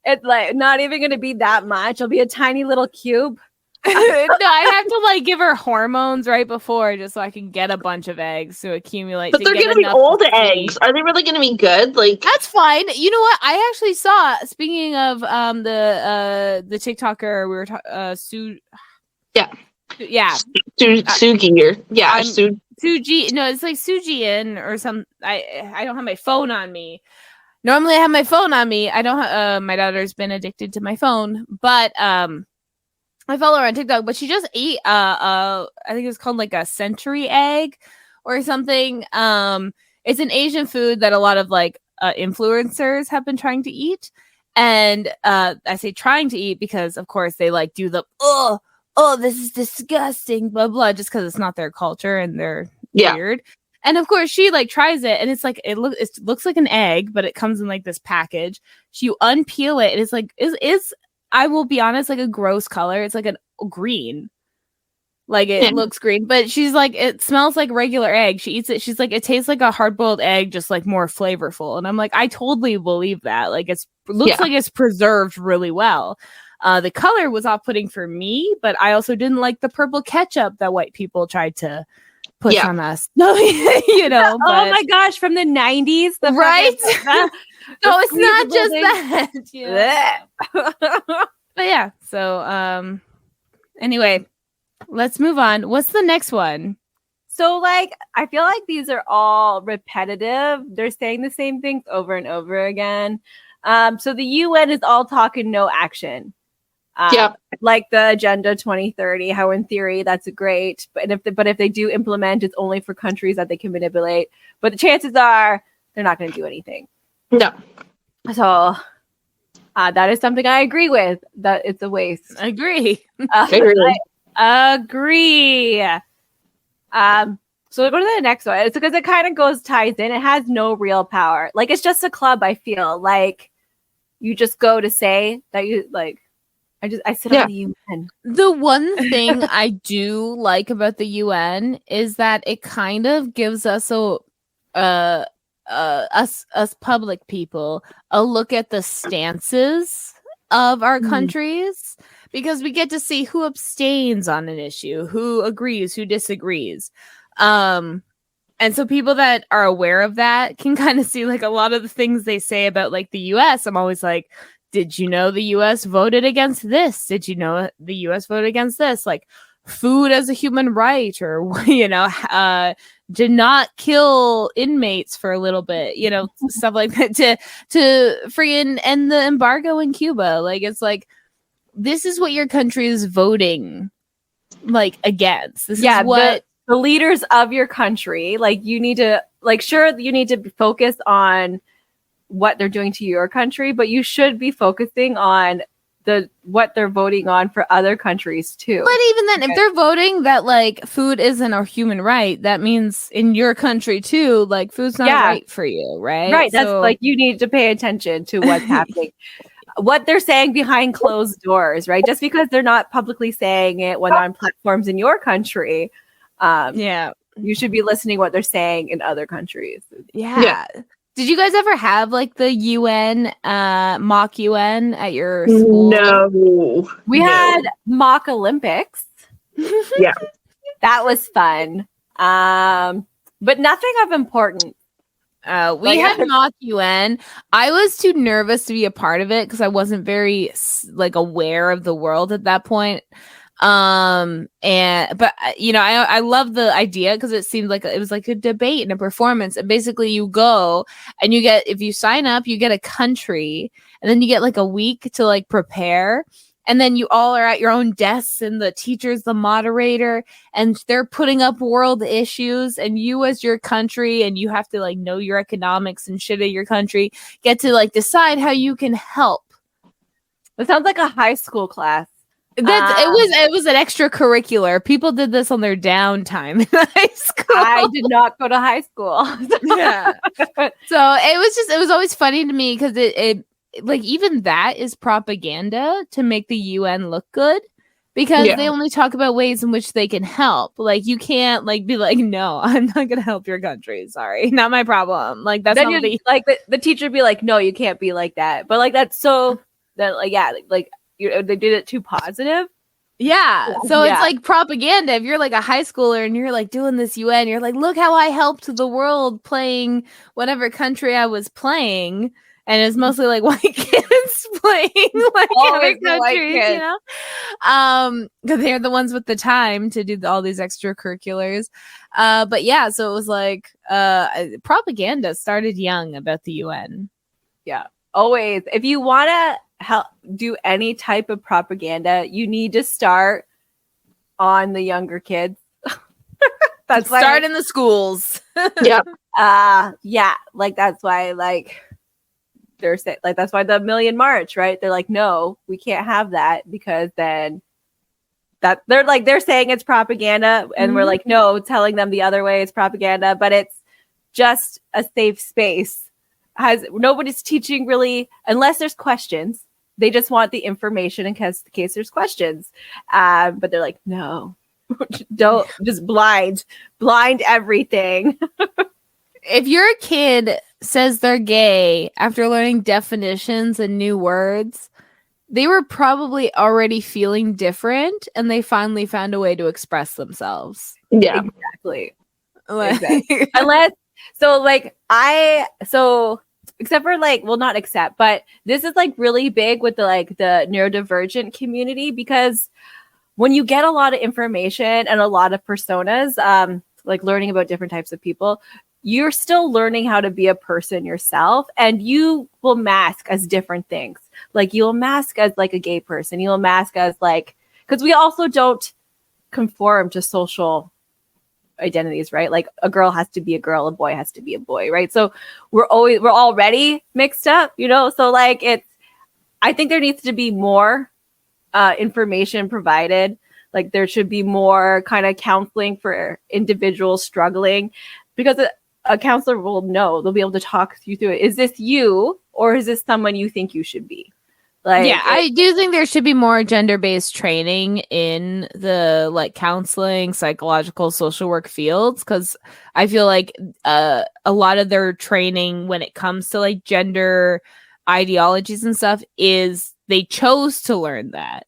it's like not even gonna be that much. It'll be a tiny little cube.
No, I'd have to like give her hormones right before just so I can get a bunch of eggs to accumulate.
But
to
they're
get
going to be
enough
old
to
eggs.
eat.
Are they really going to be good? Like,
That's fine. You know what? I actually saw. Speaking of the TikToker, we were Sue.
Yeah.
Yeah.
Sugi or yeah,
Suji. No, it's like Sujian or some. I don't have my phone on me. Normally, I have my phone on me. I don't. My daughter's been addicted to my phone, but I follow her on TikTok. But she just ate I think it was called like a century egg or something. It's an Asian food that a lot of like influencers have been trying to eat, and I say trying to eat because of course they like do the this is disgusting, blah blah, just because it's not their culture and they're weird. And of course she like tries it, and it's like it looks like an egg, but it comes in like this package. So you unpeel it, and it's like is I will be honest, like a gross color. It's like a green. Like it looks green, but she's like, it smells like regular egg. She eats it. She's like, it tastes like a hard-boiled egg, just like more flavorful. And I'm like, I totally believe that. Like looks like it's preserved really well. The color was off-putting for me, but I also didn't like the purple ketchup that white people tried to push on us. No, you know. But,
oh my gosh, from the 90s,
right? No, it's not just that. But yeah. So anyway. Let's move on. What's the next one?
So, like, I feel like these are all repetitive. They're saying the same things over and over again. So the UN is all talk and no action. Like the Agenda 2030, how in theory that's great, but if they do implement, it's only for countries that they can manipulate. But the chances are they're not going to do anything.
No.
So that is something I agree with. That it's a waste.
Agree.
Agree. So we'll go to the next one. It's because it kind of ties in. It has no real power. Like it's just a club. I feel like you just go to say that you like. I sit on the UN.
The one thing I do like about the UN is that it kind of gives us us public people a look at the stances of our countries. Because we get to see who abstains on an issue, who agrees, who disagrees. And so people that are aware of that can kind of see like a lot of the things they say about like the US. I'm always like, did you know the US voted against this? Did you know the US voted against this? Like food as a human right, or, you know, did not kill inmates for a little bit, you know, stuff like that to freaking end the embargo in Cuba. Like, it's like, this is what your country is voting like against. This is what
the leaders of your country, like you need to you need to focus on what they're doing to your country, but you should be focusing on what they're voting on for other countries too.
But even then, if they're voting that like food isn't a human right, that means in your country too, like food's not right for you, right?
Right. That's like you need to pay attention to what's happening. What they're saying behind closed doors, right? Just because they're not publicly saying it when on platforms in your country, you should be listening what they're saying in other countries.
Yeah. Did you guys ever have like the UN, mock UN at your school?
No.
We had mock Olympics.
Yeah.
That was fun. But nothing of importance.
We had mock UN. I was too nervous to be a part of it because I wasn't very like aware of the world at that point. But you know, I love the idea because it seemed like it was like a debate and a performance. And basically, you go and you get, if you sign up, you get a country, and then you get like a week to like prepare. And then you all are at your own desks, and the teacher's the moderator, and they're putting up world issues, and you as your country, and you have to like know your economics and shit of your country, get to like decide how you can help.
It sounds like a high school class.
It was an extracurricular. People did this on their downtime in high school.
I did not go to high school.
Yeah. So it was always funny to me because it like even that is propaganda to make the UN look good, because they only talk about ways in which they can help. Like you can't like be like, no, I'm not gonna help your country. Sorry, not my problem. Like that's
then
not
like the teacher would be like, no, you can't be like that. But like that's so that like they did it too positive.
Yeah. So it's like propaganda. If you're like a high schooler and you're like doing this UN, you're like, look how I helped the world playing whatever country I was playing. And it's mostly like white kids like
Always
other
the white
countries,
kids.
you know, because they're the ones with the time to do all these extracurriculars. But yeah, so it was like propaganda started young about the UN.
Yeah, always. If you want to help do any type of propaganda, you need to start on the younger kids. That's why
Start in the schools.
Yep.
yeah, like that's why like they're saying like that's why the Million March, right? They're like, no, we can't have that because then that they're saying it's propaganda, and we're like, no, telling them the other way is propaganda, but it's just a safe space. Nobody's teaching really unless there's questions. They just want the information in case there's questions. But they're like, no, don't just blind everything.
If your kid says they're gay after learning definitions and new words, they were probably already feeling different and they finally found a way to express themselves.
Yeah.
Exactly.
Like,
Unless except for like, well, not except, but this is like really big with the neurodivergent community, because when you get a lot of information and a lot of personas, like learning about different types of people, you're still learning how to be a person yourself, and you will mask as different things. Like you'll mask as like a gay person, you'll mask as like, because we also don't conform to social identities, right? Like a girl has to be a girl, a boy has to be a boy, right? So we're already mixed up, you know? So like I think there needs to be more information provided. Like there should be more kind of counseling for individuals struggling, because a counselor will know, they'll be able to talk you through it. Is this you, or is this someone you think you should be? Like,
yeah, I do think there should be more gender-based training in the like counseling, psychological, social work fields, because I feel like a lot of their training when it comes to like gender ideologies and stuff is they chose to learn that.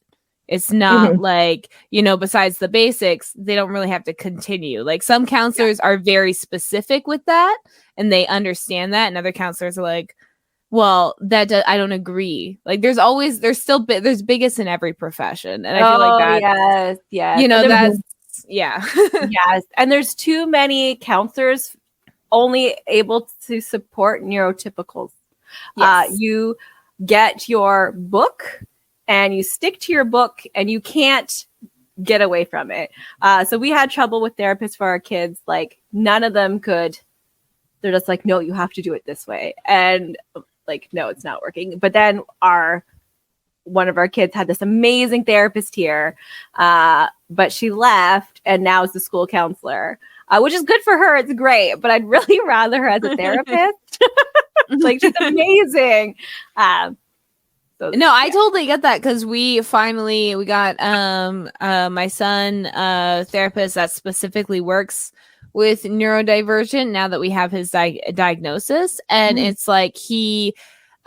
It's not like, you know, besides the basics, they don't really have to continue. Like some counselors are very specific with that and they understand that. And other counselors are like, well, I don't agree. Like there's biggest in every profession. And I feel like that,
yes.
you know, that's, yeah.
Yes. And there's too many counselors only able to support neurotypicals.
Yes.
You get your book and you stick to your book and you can't get away from it. So we had trouble with therapists for our kids. Like none of them could. They're just like, no, you have to do it this way. And like, no, it's not working. But then one of our kids had this amazing therapist here, but she left and now is the school counselor, which is good for her. It's great, but I'd really rather her as a therapist. Like she's amazing.
No, I totally get that, because we got my son therapist that specifically works with neurodivergent now that we have his diagnosis, and it's like she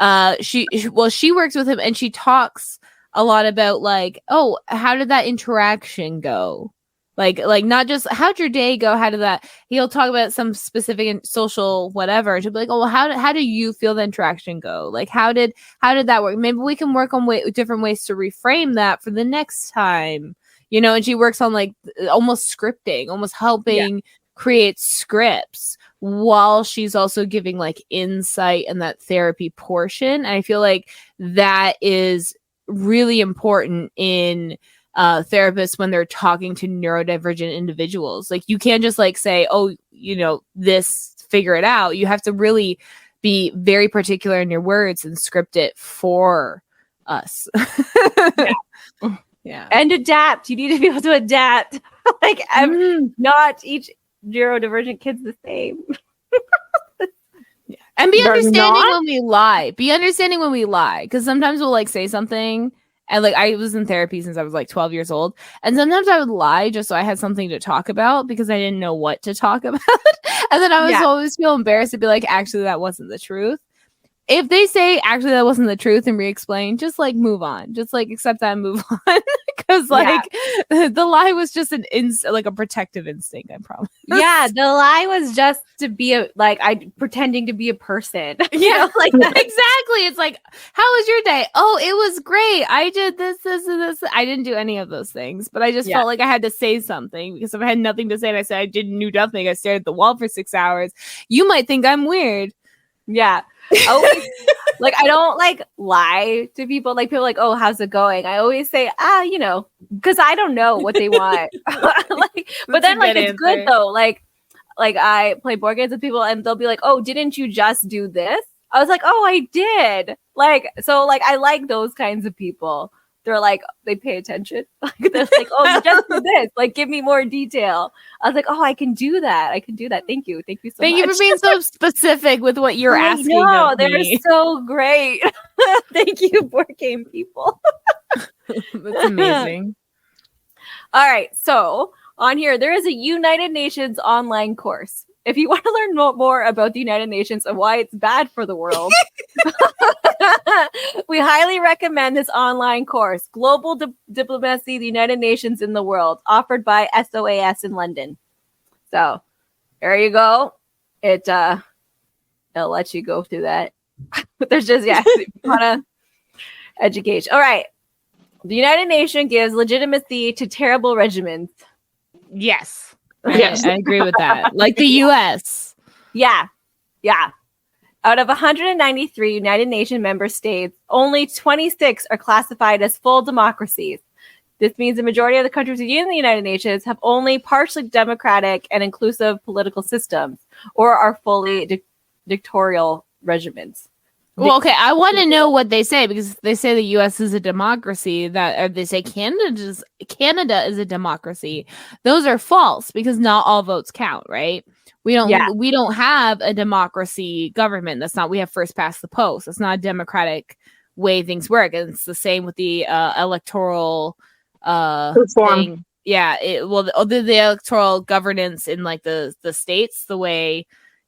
works with him and she talks a lot about like, oh, how did that interaction go? Like not just how'd your day go? How did that? He'll talk about some specific social whatever. To be like, oh, well, how do you feel the interaction go? Like how did that work? Maybe we can work on different ways to reframe that for the next time, you know. And she works on like almost scripting, almost helping create scripts while she's also giving like insight and that therapy portion. And I feel like that is really important in therapists when they're talking to neurodivergent individuals. Like you can't just like say, oh, you know, figure it out. You have to really be very particular in your words and script it for us. Yeah.
And adapt. You need to be able to adapt. Like not each neurodivergent kid's the same.
And be understanding when we lie. Be understanding when we lie. Because sometimes we'll like say something. And like I was in therapy since I was like 12 years old. And sometimes I would lie just so I had something to talk about because I didn't know what to talk about. And then I was always feel embarrassed to be like, actually, that wasn't the truth. If they say actually that wasn't the truth and re-explain, just like move on. Just like accept that and move on. because like the lie was just like a protective instinct, I promise.
Yeah, the lie was just to be pretending to be a person.
Yeah, like that. Exactly. It's like, how was your day? Oh, it was great. I did this, and this. I didn't do any of those things, but I just felt like I had to say something, because if I had nothing to say and I said I didn't do nothing, I stared at the wall for 6 hours, you might think I'm weird.
Yeah. Like, I don't lie to people. Like, people are like, oh, how's it going? I always say, because I don't know what they want. But then it's good though. Like I play board games with people and they'll be like, oh, didn't you just do this? I was like, oh, I did. I like those kinds of people. They're like, they pay attention. They're like, oh, you just do this. Like, give me more detail. I was like, oh, I can do that. Thank you. Thank you so much.
Thank you for being so specific with what you're asking.
No, they're so great. Thank you, board game people.
That's amazing.
All right. So on here, there is a United Nations online course. If you want to learn more about the United Nations and why it's bad for the world, we highly recommend this online course, Global Diplomacy, the United Nations in the World, offered by SOAS in London. So there you go. It'll let you go through that. But there's just, education. All right. The United Nations gives legitimacy to terrible regimens.
Yes. Yes. I agree with that. Like the US.
Yeah. Out of 193 United Nations member states, only 26 are classified as full democracies. This means the majority of the countries within the United Nations have only partially democratic and inclusive political systems, or are fully dictatorial regimens.
Well, okay, I want to know what they say, because they say the U.S. is a democracy, or they say Canada is a democracy. Those are false, because not all votes count, right? We don't have a democracy government. We have first past the post. It's not a democratic way things work. And it's the same with the electoral thing. Yeah, the electoral governance in like the states, the way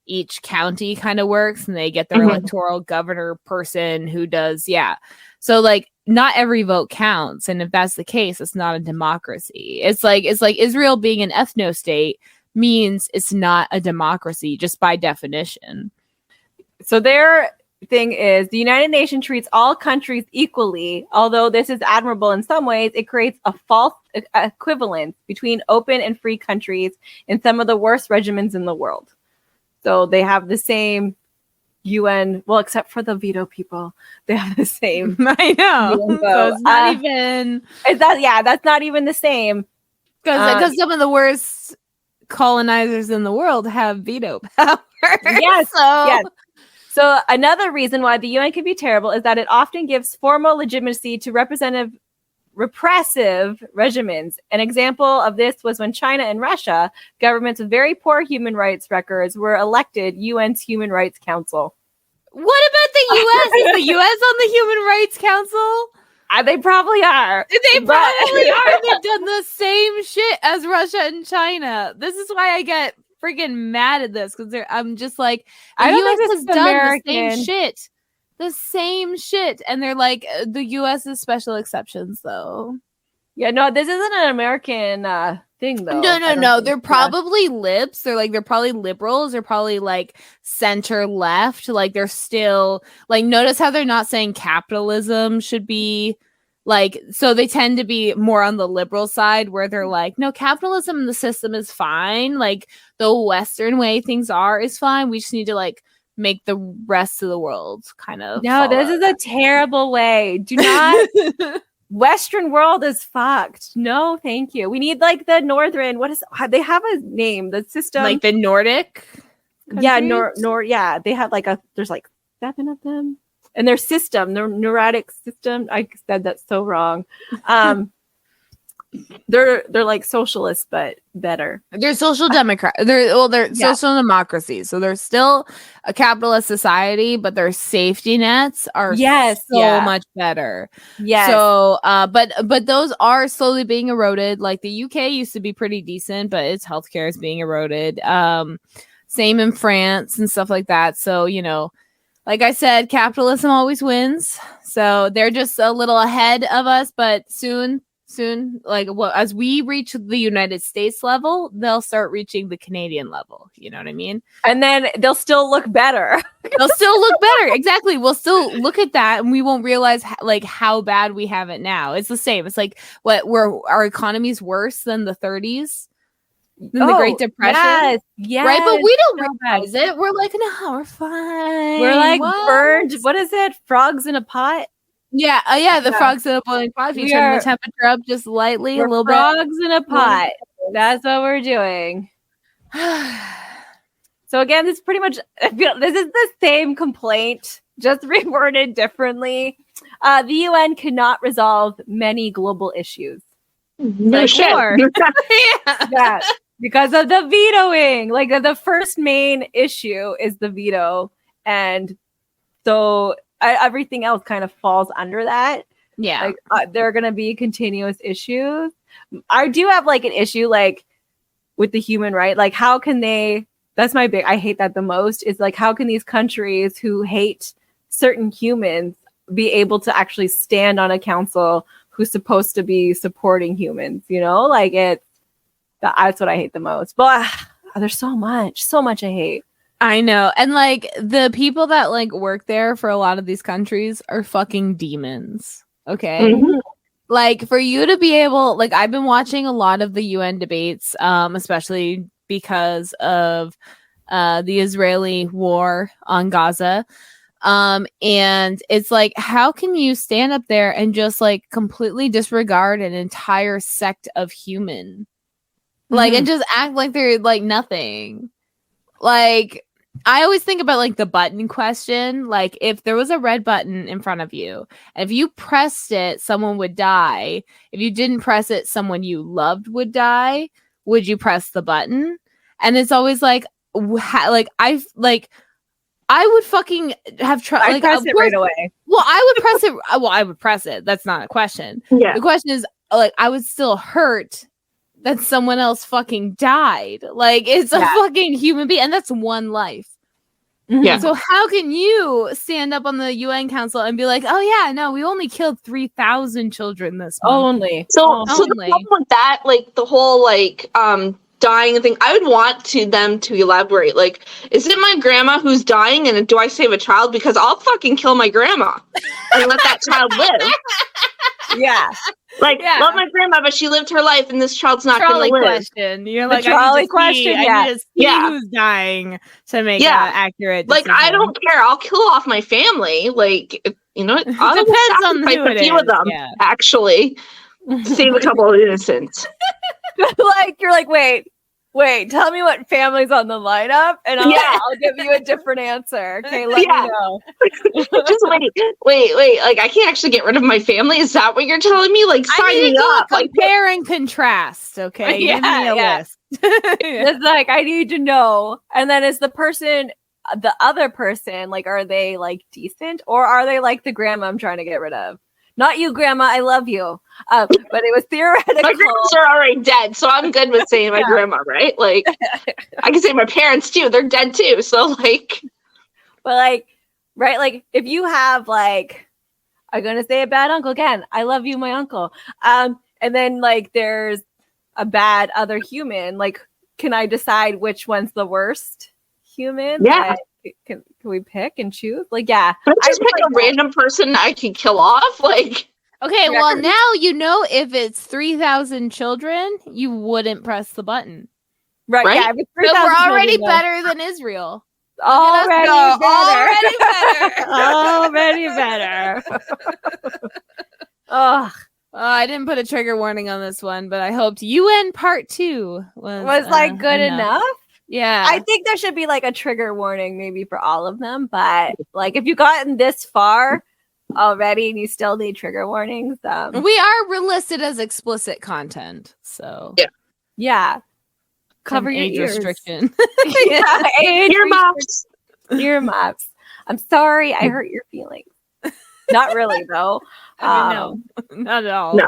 each county kind of works, and they get their electoral governor person who does, so like not every vote counts, and if that's the case, it's not a democracy. It's like Israel being an ethno state means it's not a democracy just by definition.
So their thing is the United Nations treats all countries equally. Although this is admirable in some ways, it creates a false equivalence between open and free countries in some of the worst regimens in the world. So they have the same UN, well, except for the veto people, they have the same.
I know. So it's not even.
That's not even the same.
Because some of the worst colonizers in the world have veto power.
Yes. So another reason why the UN can be terrible is that it often gives formal legitimacy to repressive regimens. An example of this was when China and Russia, governments with very poor human rights records, were elected UN's Human Rights Council.
What about the US? Is the US on the Human Rights Council?
They probably are.
They probably are. They've done the same shit as Russia and China. This is why I get freaking mad at this, because I'm just like, the US has done the same shit. The same shit. And they're like, the US is special exceptions, though.
Yeah, no, this isn't an American thing, though.
No. They're probably libs. They're probably liberals. They're probably like center left. Like they're still like, notice how they're not saying capitalism should be like, so they tend to be more on the liberal side, where they're like, no, capitalism in the system is fine. Like the Western way things are is fine. We just need to like make the rest of the world kind of.
No, this is a terrible way. Do not. Western world is fucked. No, thank you. We need like the Northern. They have a name, the system,
like the Nordic countries?
Yeah, they have there's like 7 of them, and their system, their neurotic system, I said that so wrong. They're like socialists, but better.
They're social democrat. They're social democracies. So they're still a capitalist society, but their safety nets are much better.
Yes.
So, but those are slowly being eroded. Like the UK used to be pretty decent, but its healthcare is being eroded. Same in France and stuff like that. So, like I said, capitalism always wins. So they're just a little ahead of us, but soon soon. Like, well, as we reach the United States level, they'll start reaching the Canadian level. You know what I mean?
And then they'll still look better.
They'll still look better. Exactly. We'll still look at that and we won't realize like how bad we have it now. It's the same. It's like our economy's worse than the 30s, than the Great Depression.
Yes.
Right. But we don't
So
realize it. We're like, no, we're fine.
We're like
What?
burned. What is it? Frogs in a pot?
Yeah. Yeah. The frogs in a boiling pot. If you turn the temperature up just lightly, a little bit.
Frogs in a pot. That's what we're doing. So again, this is pretty much, this is the same complaint, just reworded differently. The UN cannot resolve many global issues.
No
Like
shit.
war. Yeah, because of the vetoing. Like the first main issue is the veto. And so everything else kind of falls under that.
Yeah.
Like there are going to be continuous issues. I do have like an issue like with the human right. Like how can they, that's my big, I hate that the most, is like how can these countries who hate certain humans be able to actually stand on a council who's supposed to be supporting humans, you know? Like that's what I hate the most. But there's so much I hate.
I know. And like the people that like work there for a lot of these countries are fucking demons. Okay.
Mhm.
Like for you to be able, like I've been watching a lot of the UN debates, especially because of the Israeli war on Gaza. And it's like, how can you stand up there and just like completely disregard an entire sect of human? Like, and just act like they're like nothing. Like, I always think about like the button question. Like, if there was a red button in front of you, and if you pressed it, someone would die. If you didn't press it, someone you loved would die. Would you press the button? And it's always like, I would fucking have tried. Like,
press it right away.
Well, I would press it. Well, I would press it. That's not a question.
Yeah.
The question is, like, I would still hurt that someone else fucking died. Like, it's a fucking human being, and that's one life.
Yeah.
So how can you stand up on the UN Council and be like, oh yeah, no, we only killed 3,000 children this month.
Only.
So the problem with that, like the whole like dying thing, I would want them to elaborate. Like, is it my grandma who's dying, and do I save a child? Because I'll fucking kill my grandma and let that child live.
Yeah.
Like, love my grandma, but she lived her life, and this child's not going to live.
Question. You're like,
trolley question.
I need to see who's dying to make an accurate decision.
Like, I don't care. I'll kill off my family. Like, you know, I'll
depends on who
sacrifice
it
a few of them, actually, to save a couple of innocents.
Like, you're like, wait, tell me what family's on the lineup, and I'll give you a different answer. Okay, let me know.
Just wait. Like, I can't actually get rid of my family. Is that what you're telling me? Like, sign me up.
Like, compare and contrast. Okay, give me a list.
It's like, I need to know. And then is the other person, like, are they like decent, or are they like the grandma I'm trying to get rid of? Not you, grandma. I love you. But it was theoretical.
My grandmas are already dead, so I'm good with saying my grandma, right? Like, I can say my parents too. They're dead too. So like,
but like, right? Like, if you have like, I'm gonna say a bad uncle again. I love you, my uncle. And then like, there's a bad other human. Like, can I decide which one's the worst human?
Yeah.
Can we pick and choose? Like, yeah.
Can I just pick a random person I can kill off? Like,
okay, well, now you know if it's 3,000 children, you wouldn't press the button.
Right? Yeah,
but we're already better than Israel.
Already better.
Already better.
Oh,
I didn't put a trigger warning on this one, but I hoped UN Part 2
was like good enough.
Yeah.
I think there should be like a trigger warning maybe for all of them, but like if you've gotten this far already and you still need trigger warnings,
we are listed as explicit content, so
yeah. Cover your
age
ears.
restriction.
Earmuffs. I'm sorry, I hurt your feelings. Not really though.
No, not at all.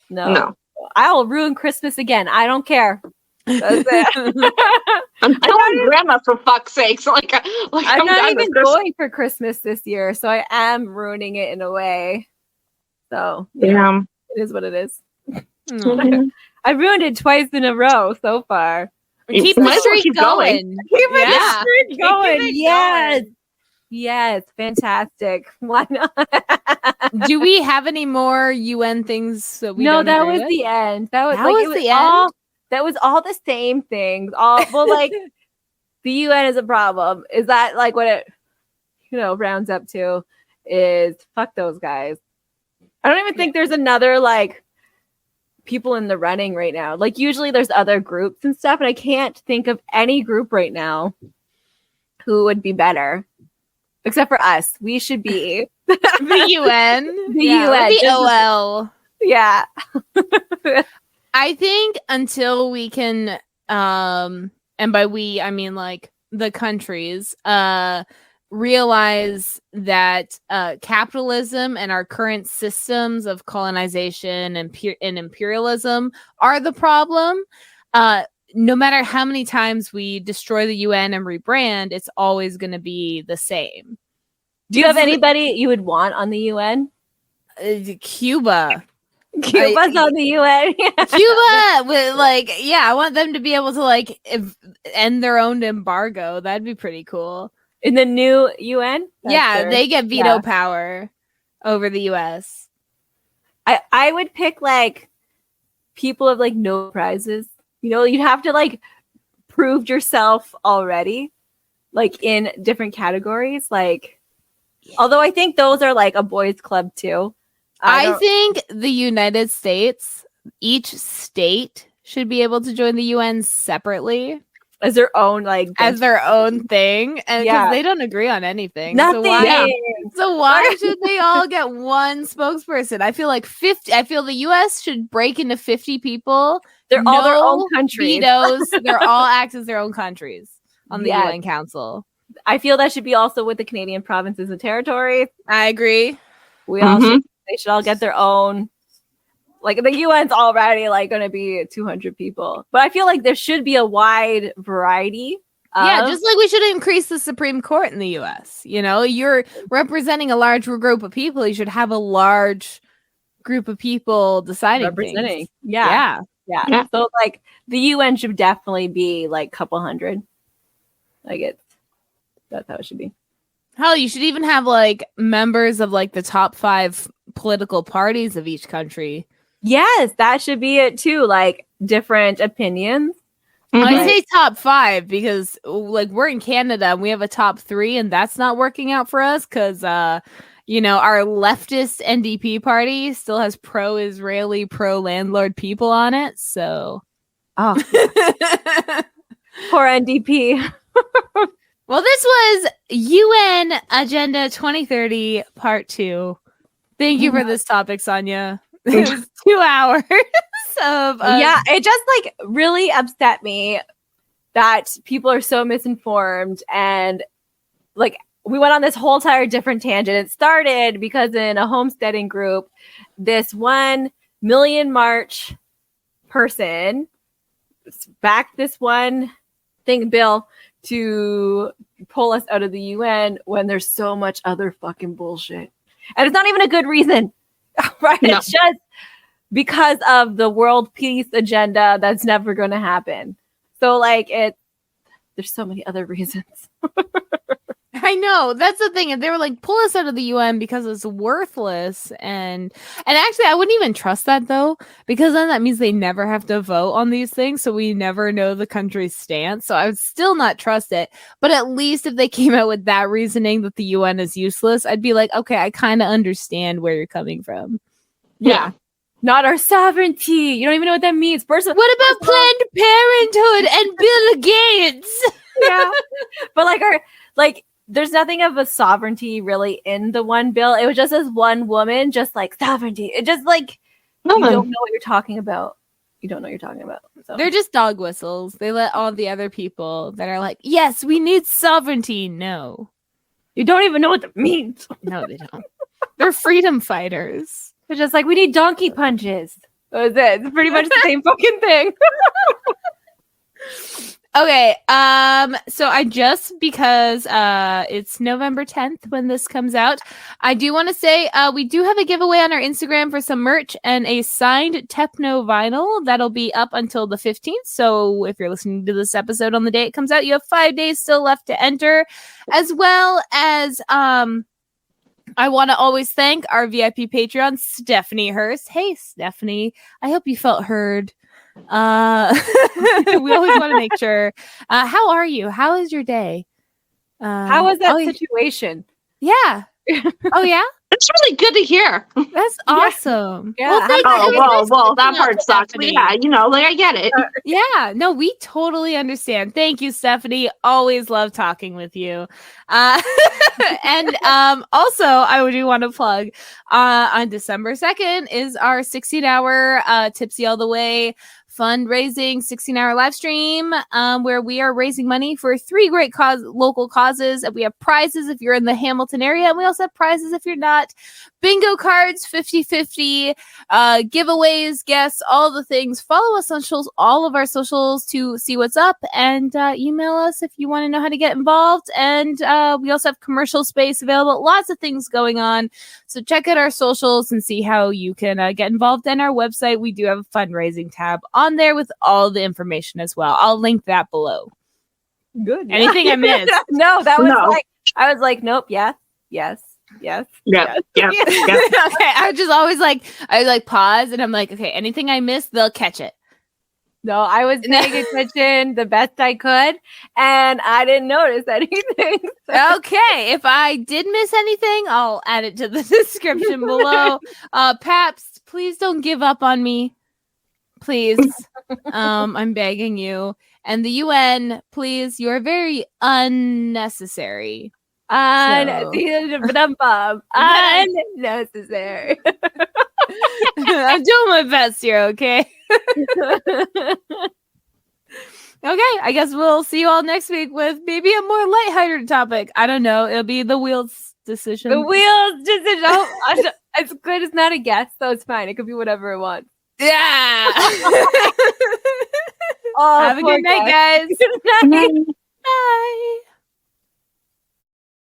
No. I'll ruin Christmas again. I don't care. That's it.
I'm killing grandma for fuck's sakes. Like
I'm not even going for Christmas this year, so I am ruining it in a way. So
it
is what it is.
Mhm.
I ruined it twice in a row so far.
Keep
Might
the
as well
streak
keep
going.
Keep it
Yeah.
streak
Keep
going.
it
Yes.
going.
Yes. Fantastic. Why not?
Do we have any more UN things that we
No,
don't
that
agree
was
with?
the end. That was
That
like
was
it was
the
all
end?
that was all the same things. All well, like the UN is a problem. Is that like what it rounds up to is fuck those guys. I don't even think there's another like people in the running right now. Like usually there's other groups and stuff, and I can't think of any group right now who would be better. Except for us. We should be
The UN.
The
yeah,
UN.
The
Just-
OL.
yeah.
I think until we can and by we I mean like the countries realize that capitalism and our current systems of colonization and imperialism are the problem. No matter how many times we destroy the UN and rebrand, it's always going to be the same.
Do you have anybody you would want on the UN?
Cuba.
Cuba's on the UN.
Cuba with I want them to be able to end their own embargo. That'd be pretty cool.
In the new UN?
They get veto power over the US.
I would pick like people of like no prizes. You'd have to like prove yourself already, like in different categories. Like, although I think those are like a boys' club too.
I think the United States, each state should be able to join the UN separately
as their own
thing, and because they don't agree on anything.
Nothing.
So why should they all get one spokesperson? I feel like 50. I feel the US should break into 50 people.
They're all their own countries.
Vetoes. They're all act as their own countries on the UN Council.
I feel that should be also with the Canadian provinces and territories.
I agree.
We all they should all get their own. Like the UN's already like going to be 200 people, but I feel like there should be a wide variety.
Just like we should increase the Supreme Court in the US. You're representing a large group of people. You should have a large group of people deciding
representing.
Things.
Yeah. So like the UN should definitely be like a couple hundred. That's how it should be.
Hell, you should even have like members of like the top 5 political parties of each country.
Yes, that should be it too. Like different opinions.
I say top 5 because like we're in Canada and we have a top 3 and that's not working out for us because our leftist NDP party still has pro-Israeli, pro-landlord people on it. So
poor NDP.
Well, this was UN Agenda 2030 Part 2. Thank you for this topic, Sonia. It was 2 hours of
it just like really upset me that people are so misinformed, and like we went on this whole entire different tangent. It started because in a homesteading group, this 1 million march person backed this one bill to pull us out of the UN when there's so much other fucking bullshit. And it's not even a good reason, right? No. It's just because of the world peace agenda that's never going to happen. So like there's so many other reasons.
I know, that's the thing. And they were like, pull us out of the UN because it's worthless. And actually, I wouldn't even trust that though, because then that means they never have to vote on these things. So we never know the country's stance. So I would still not trust it. But at least if they came out with that reasoning that the UN is useless, I'd be like, okay, I kind of understand where you're coming from.
Yeah. Not our sovereignty. You don't even know what that means.
What about Planned Parenthood and Bill Gates?
Yeah. But there's nothing of a sovereignty really in the one bill. It was just as one woman, just like sovereignty. It just like you don't know what you're talking about. You don't know what you're talking about. So.
They're just dog whistles. They let all the other people that are like, yes, we need sovereignty. No.
You don't even know what that means.
No, they don't. They're freedom fighters.
They're just like, we need donkey punches. That was it. It's pretty much the same fucking thing.
Okay, so I just, because it's November 10th when this comes out, I do want to say we do have a giveaway on our Instagram for some merch and a signed Techno vinyl that'll be up until the 15th. So if you're listening to this episode on the day it comes out, you have 5 days still left to enter, as well as I want to always thank our VIP Patreon, Stephanie Hurst. Hey, Stephanie, I hope you felt heard. We always want to make sure. How are you? How is your day?
How was that situation?
Yeah. Oh yeah.
It's really good to hear.
That's awesome.
Yeah.
Well, thank you.
Well, that part sucks. But yeah, like I get it.
Yeah, no, we totally understand. Thank you, Stephanie. Always love talking with you. And also, I do want to plug on December 2nd is our 16-hour Tipsy All the Way fundraising 16-hour live stream where we are raising money for 3 great local causes. And we have prizes if you're in the Hamilton area, and we also have prizes if you're not. Bingo cards, 50-50, giveaways, guests, all the things. Follow us on all of our socials to see what's up, and email us if you want to know how to get involved. And we also have commercial space available. Lots of things going on. So check out our socials and see how you can get involved. And our website, we do have a fundraising tab on there with all the information as well. I'll link that below.
Good. Yeah.
Anything I missed?
No, that was like, I was like, nope, yes.
Yep.
Okay,
I just always I pause and I'm like, okay, anything I missed, they'll catch it.
No, I was paying attention the best I could, and I didn't notice anything.
Okay, if I did miss anything, I'll add it to the description below. Paps, please don't give up on me. Please. I'm begging you. And the UN, please, you are very unnecessary.
Unnecessary.
I'm doing my best here, okay? Okay, I guess we'll see you all next week with maybe a more lighthearted topic. I don't know. It'll be the Wheels decision.
The Wheels decision. Oh, it's good. It's not a guess, so it's fine. It could be whatever it wants.
Yeah.
Oh,
have a good night, guys.
Good night.
Bye.